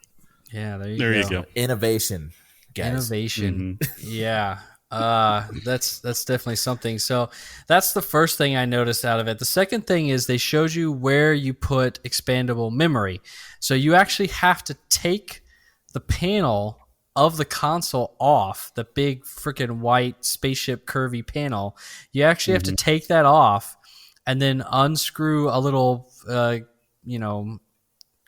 Yeah, there You go. Innovation, guys. Innovation. Yeah. That's definitely something. So that's the first thing I noticed out of it. The second thing is they showed you where you put expandable memory. So you actually have to take the panel of the console off, the big freaking white spaceship curvy panel, you actually have to take that off and then unscrew a little,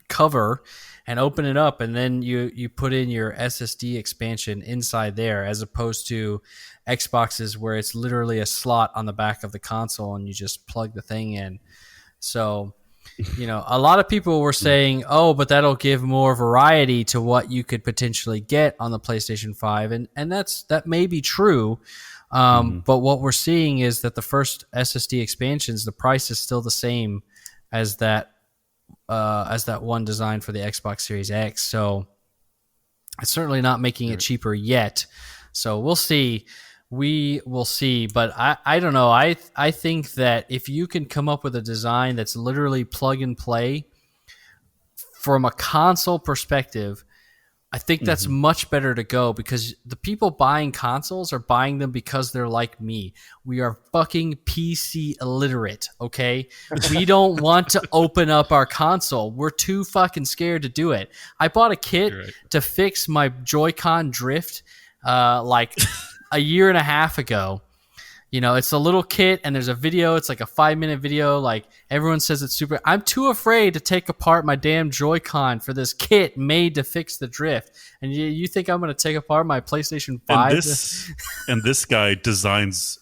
cover and open it up, and then you put in your SSD expansion inside there, as opposed to Xboxes where it's literally a slot on the back of the console and you just plug the thing in. So, a lot of people were saying, oh, but that'll give more variety to what you could potentially get on the PlayStation 5. And that may be true. But what we're seeing is that the first SSD expansions, the price is still the same as that one designed for the Xbox Series X. So it's certainly not making it cheaper yet. So we'll see. We will see, but I don't know. I think that if you can come up with a design that's literally plug and play from a console perspective, I think that's much better to go, because the people buying consoles are buying them because they're like me. We are fucking PC illiterate, okay? We don't want to open up our console. We're too fucking scared to do it. I bought a kit to fix my Joy-Con drift like a year and a half ago. It's a little kit and there's a video. It's like a 5-minute video. Like, everyone says it's super. I'm too afraid to take apart my damn Joy-Con for this kit made to fix the drift. And you think I'm going to take apart my PlayStation 5? And this guy designs,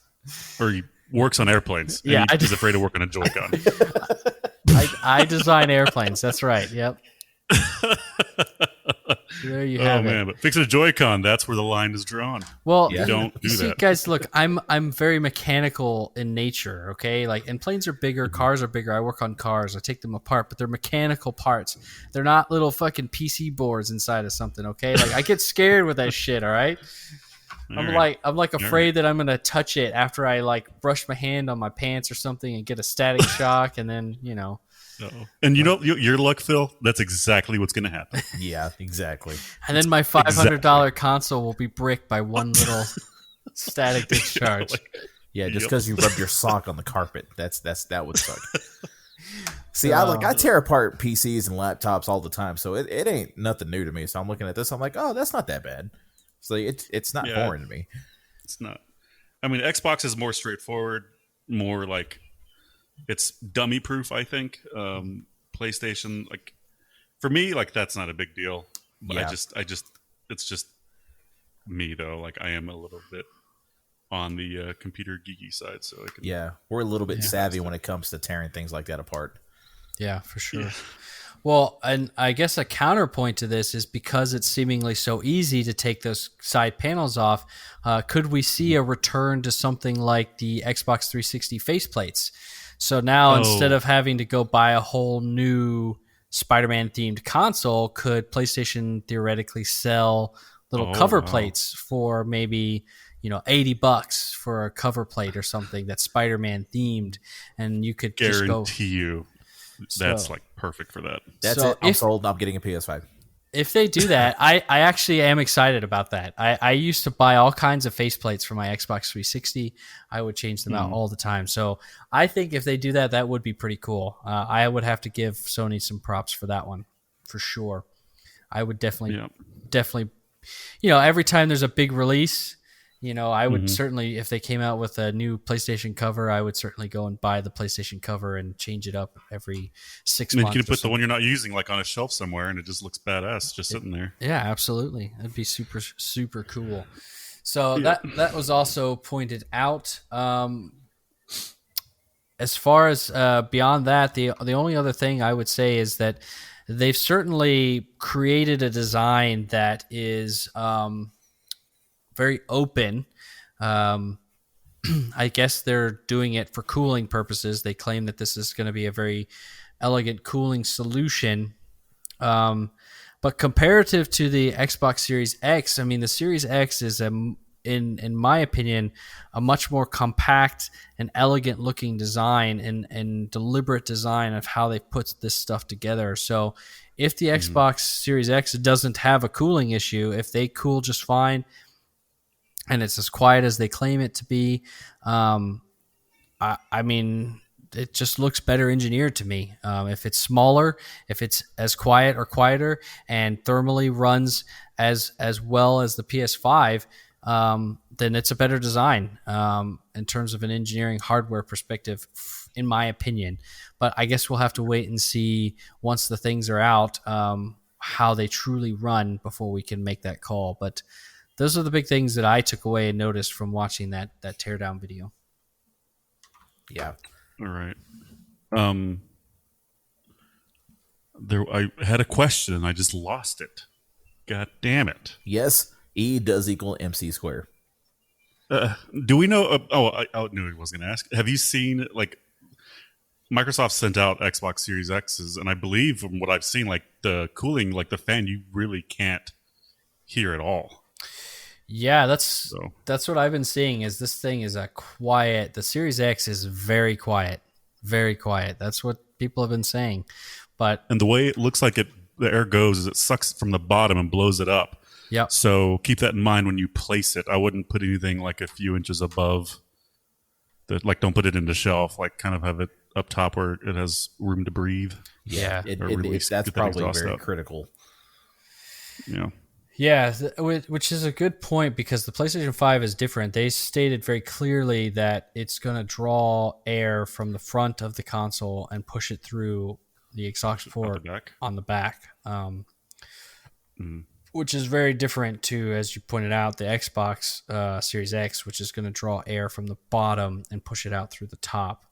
or he works on airplanes. Yeah, he's afraid to work on a Joy-Con. I design airplanes. That's right. Yep. There you have it. Oh man, but fixing a Joy-Con, that's where the line is drawn. Well, you don't do see, that. Guys, look, I'm very mechanical in nature, okay? Like, and planes are bigger, cars are bigger. I work on cars. I take them apart, but they're mechanical parts. They're not little fucking PC boards inside of something, okay? Like, I get scared with that shit, all right? I'm like afraid that I'm gonna touch it after I like brush my hand on my pants or something and get a static shock, and then Uh-oh. And your luck, Phil, that's exactly what's going to happen. Yeah, exactly. And then my $500 console will be bricked by one little static discharge. Yeah, just because you rubbed your sock on the carpet. That would suck. See, I tear apart PCs and laptops all the time, so it ain't nothing new to me. So I'm looking at this, I'm like, oh, that's not that bad. So it's not boring to me. It's not. I mean, Xbox is more straightforward, more like, it's dummy proof, I think. PlayStation, like, for me, like, that's not a big deal. But yeah. It's just me though. Like, I am a little bit on the computer geeky side, so we're a little bit savvy when it comes to tearing things like that apart. Yeah, for sure. Yeah. Well, and I guess a counterpoint to this is, because it's seemingly so easy to take those side panels off, could we see a return to something like the Xbox 360 faceplates? So now, instead of having to go buy a whole new Spider-Man themed console, could PlayStation theoretically sell little cover plates for maybe $80 for a cover plate or something that's Spider-Man themed, and you could guarantee you that's like perfect for that. That's it. I'm sold. I'm getting a PS5. If they do that, I actually am excited about that. I used to buy all kinds of faceplates for my Xbox 360. I would change them out all the time. So I think if they do that, that would be pretty cool. I would have to give Sony some props for that one, for sure. I would definitely, every time there's a big release, I would certainly, if they came out with a new PlayStation cover, I would certainly go and buy the PlayStation cover and change it up every 6 months. You can put the one you're not using like on a shelf somewhere, and it just looks badass just sitting there. Yeah, absolutely. That'd be super, super cool. So that was also pointed out. As far as beyond that, the only other thing I would say is that they've certainly created a design that is very open. I guess they're doing it for cooling purposes. They claim that this is going to be a very elegant cooling solution. But comparative to the Xbox Series X, I mean, the Series X is, in my opinion, a much more compact and elegant looking design and deliberate design of how they put this stuff together. So if the Xbox Series X doesn't have a cooling issue, if they cool just fine, and it's as quiet as they claim it to be, I mean, it just looks better engineered to me. If it's smaller, if it's as quiet or quieter, and thermally runs as well as the PS5, then it's a better design in terms of an engineering hardware perspective, in my opinion. But I guess we'll have to wait and see once the things are out how they truly run before we can make that call. But those are the big things that I took away and noticed from watching that teardown video. Yeah. All right. I had a question and I just lost it. God damn it. Yes, E does equal MC squared. Do we know? I knew he was going to ask. Have you seen, like, Microsoft sent out Xbox Series X's, and I believe from what I've seen, like, the cooling, like the fan, you really can't hear at all. Yeah, that's what I've been seeing. Is this thing is a quiet. The Series X is very quiet, very quiet. That's what people have been saying. And the way it looks like the air goes is it sucks from the bottom and blows it up. Yeah. So keep that in mind when you place it. I wouldn't put anything like a few inches above. Like, don't put it in the shelf. Like, kind of have it up top where it has room to breathe. Yeah, that's probably very critical. Yeah. Yeah, which is a good point because the PlayStation 5 is different. They stated very clearly that it's going to draw air from the front of the console and push it through the exhaust port on the back, which is very different to, as you pointed out, the Xbox Series X, which is going to draw air from the bottom and push it out through the top.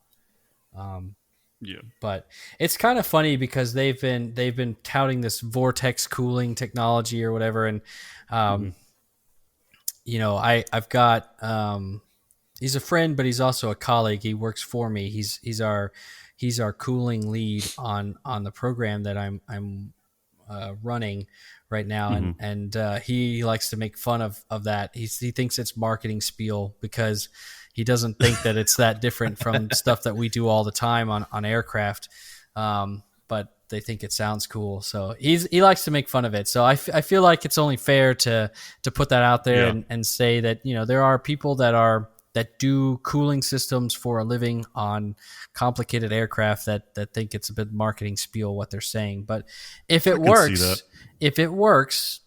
Yeah, but it's kind of funny because they've been touting this vortex cooling technology or whatever, and you know, I've got he's a friend, but he's also a colleague. He works for me. He's our cooling lead on the program that I'm running right now, and he likes to make fun of that. He thinks it's marketing spiel because he doesn't think that it's that different from stuff that we do all the time on aircraft, but they think it sounds cool. So he likes to make fun of it. So I feel like it's only fair to put that out there and say that, you know, there are people that do cooling systems for a living on complicated aircraft that think it's a bit marketing spiel what they're saying. But if it works,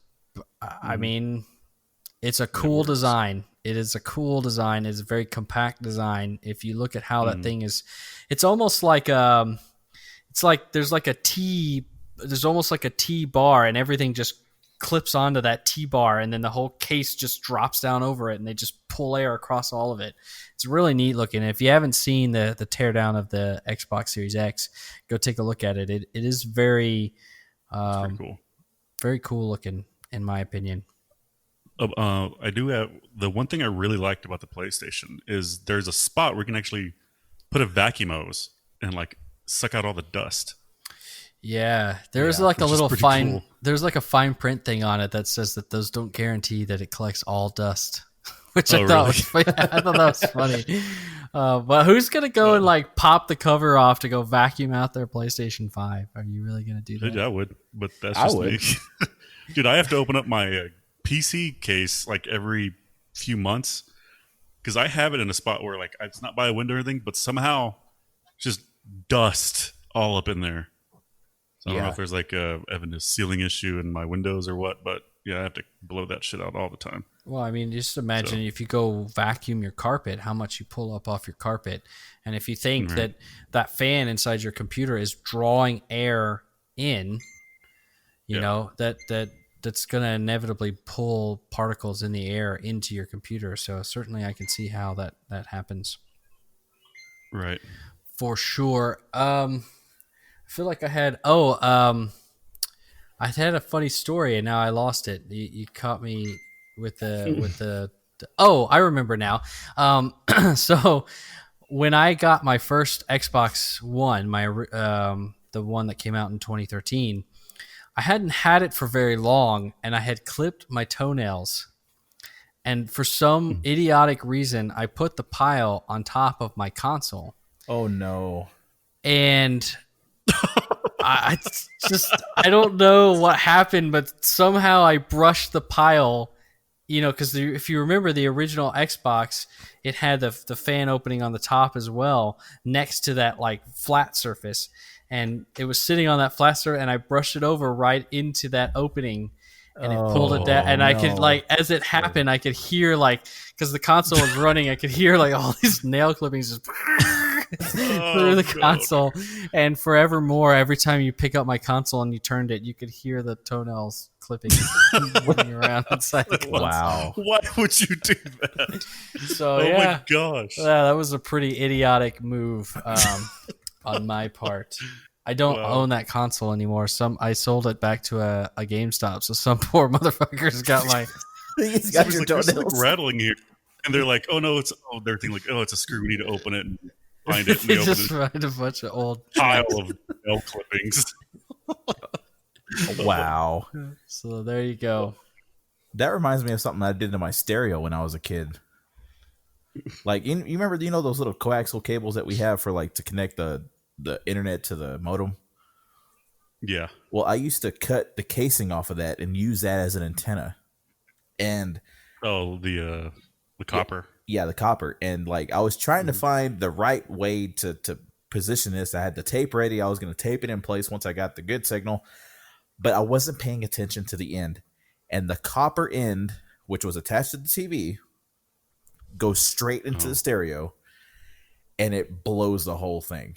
I mean, it's a cool design. It is a cool design. It's a very compact design. If you look at how that thing is, it's almost like it's like there's almost like a T bar, and everything just clips onto that T bar, and then the whole case just drops down over it, and they just pull air across all of it. It's really neat looking. If you haven't seen the teardown of the Xbox Series X, go take a look at it. It is very cool. Very cool looking, in my opinion. I do have the one thing I really liked about the PlayStation is there's a spot where you can actually put a vacuum hose and like suck out all the dust. Yeah, there's like a little fine. Cool. There's like a fine print thing on it that says that those don't guarantee that it collects all dust, which I thought that was funny. But who's gonna go and like pop the cover off to go vacuum out their PlayStation 5? Are you really gonna do that? I would, but that's just me. Dude, I have to open up my PC case like every few months because I have it in a spot where like it's not by a window or anything, but somehow just dust all up in there. So I don't know if there's like having a ceiling issue in my windows or what, but yeah, I have to blow that shit out all the time. Well, I mean, just imagine if you go vacuum your carpet, how much you pull up off your carpet. And if you think that fan inside your computer is drawing air in, you know, that's going to inevitably pull particles in the air into your computer. So certainly I can see how that happens. Right. For sure. I feel like I had I had a funny story and now I lost it. You caught me with the I remember now. So when I got my first Xbox One, the one that came out in 2013, I hadn't had it for very long, and I had clipped my toenails. And for some idiotic reason, I put the pile on top of my console. Oh, no. And I don't know what happened, but somehow I brushed the pile because if you remember the original Xbox, it had the fan opening on the top as well, next to that like flat surface, and it was sitting on that flat surface, and I brushed it over right into that opening, and it pulled it down, and I could like as it happened, I could hear like because the console was running, I could hear like all these nail clippings just through the console, and forevermore, every time you pick up my console and you turned it, you could hear the toenails clipping moving around inside the console. Wow. Why would you do that? So oh yeah, my gosh. that was a pretty idiotic move on my part. I don't own that console anymore. I sold it back to a GameStop, so some poor motherfuckers got my He's got your like, there's something toenails. rattling here, and they're like, "Oh no, they're thinking like, oh, it's a screw. We need to open it and find it." And they they open just a find a bunch of old pile of nail clippings. Wow. So there you go. That reminds me of something I did to my stereo when I was a kid. Like, you remember, those little coaxial cables that we have for like to connect the internet to the modem? Yeah. Well, I used to cut the casing off of that and use that as an antenna. And the copper. yeah, the copper. And like I was trying to find the right way to position this. I had the tape ready. I was going to tape it in place once I got the good signal, but I wasn't paying attention to the end. And the copper end, which was attached to the TV, goes straight into the stereo, and it blows the whole thing.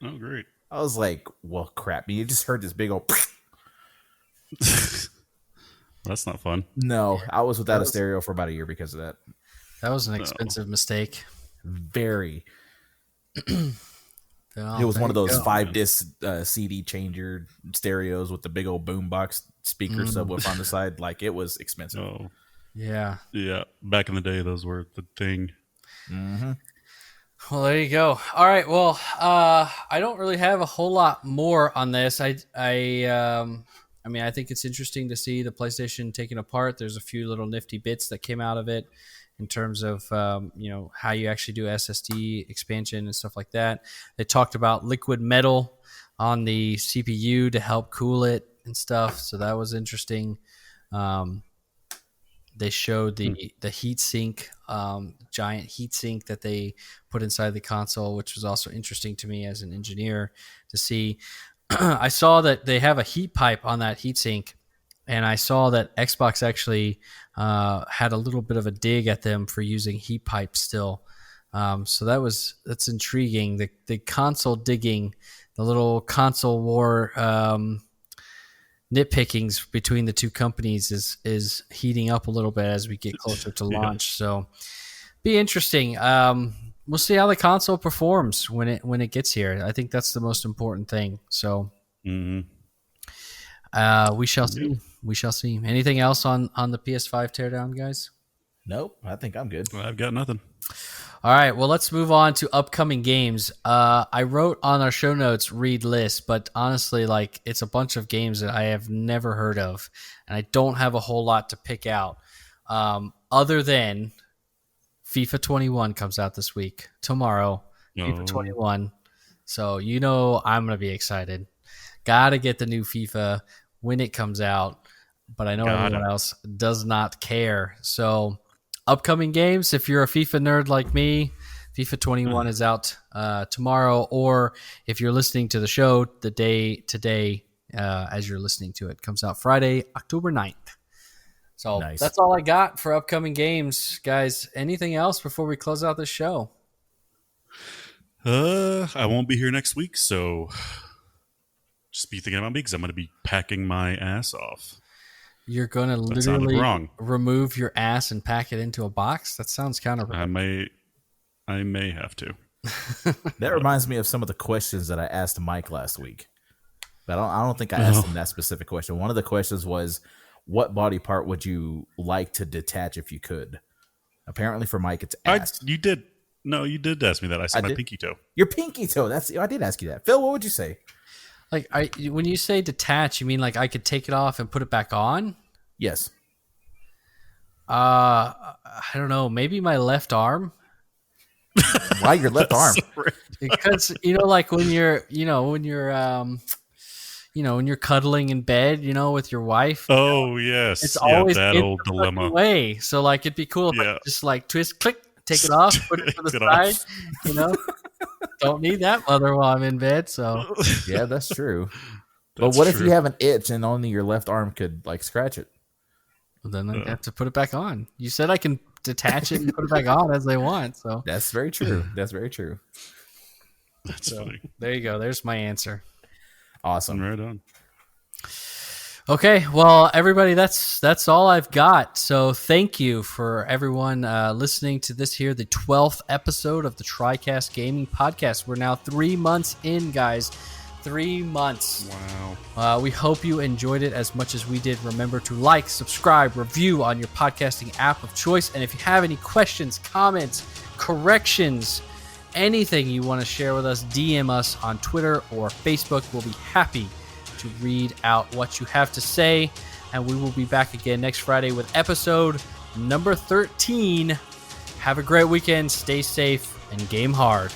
Oh, great. I was like, well, crap. You just heard this big old... That's not fun. No, I was without a stereo for about a year because of that. That was an expensive mistake. Very. Oh, It was one of those go. 5-disc CD changer stereos with the big old boombox speaker subwoofer on the side. Like, it was expensive. Oh, Yeah. yeah. Back in the day, those were the thing. Mm-hmm. Well, there you go. All right. Well, I don't really have a whole lot more on this. I mean, I think it's interesting to see the PlayStation taken apart. There's a few little nifty bits that came out of it in terms of, how you actually do SSD expansion and stuff like that. They talked about liquid metal on the CPU to help cool it and stuff. So that was interesting. They showed the heat sink, giant heat sink that they put inside the console, which was also interesting to me as an engineer to see. I saw that they have a heat pipe on that heat sink, and I saw that Xbox actually had a little bit of a dig at them for using heat pipes still. So that's intriguing. The console digging, the little console war nitpickings between the two companies is heating up a little bit as we get closer to launch. So be interesting. We'll see how the console performs when it gets here. I think that's the most important thing. So we shall see. We shall see. Anything else on the PS5 teardown, guys? Nope. I think I'm good. I've got nothing. All right, well, let's move on to upcoming games. I wrote on our show notes read list, but honestly, like, it's a bunch of games that I have never heard of, and I don't have a whole lot to pick out other than FIFA 21 comes out this week, tomorrow, FIFA 21. So I'm going to be excited. Got to get the new FIFA when it comes out, but I know everyone else does not care. So upcoming games, if you're a FIFA nerd like me, FIFA 21 is out tomorrow, or if you're listening to the show the day today as you're listening to it, comes out Friday, October 9th. So Nice. That's all I got for upcoming games. Guys, anything else before we close out the show? I won't be here next week, so just be thinking about me because I'm going to be packing my ass off. You're going to That sounded literally wrong. remove your ass and pack it into a box? That sounds kind of... I may have to. That reminds me of some of the questions that I asked Mike last week. But I don't think I asked him that specific question. One of the questions was, what body part would you like to detach if you could? Apparently for Mike, it's ass. You did. No, you did ask me that. I said my pinky toe. Your pinky toe. I did ask you that. Phil, what would you say? Like, when you say detach, you mean like I could take it off and put it back on? Yes. I don't know. Maybe my left arm. Why your left arm? Because like when you're when you're cuddling in bed, with your wife. Oh yes, It's yeah, always that in old the dilemma. fucking way. So like, it'd be cool if I Yeah. could just like twist, click, take it off, put it to the Take it side. off. Don't need that mother while I'm in bed. So Yeah, that's true. But That's what if true. you have an itch and only your left arm could like scratch it? then I have to put it back on. You said I can detach it and put it back on as I want. So That's very true. That's very true. That's funny. there you go. There's my answer. Awesome. Right on. Okay, well, everybody, that's all I've got. So thank you for everyone listening to this here, the 12th episode of the Tricast Gaming Podcast. We're now 3 months in, guys. 3 months. Wow. We hope you enjoyed it as much as we did. Remember to like, subscribe, review on your podcasting app of choice. And if you have any questions, comments, corrections, anything you want to share with us, DM us on Twitter or Facebook. We'll be happy to read out what you have to say, and we will be back again next Friday with episode number 13. Have a great weekend, stay safe, and game hard.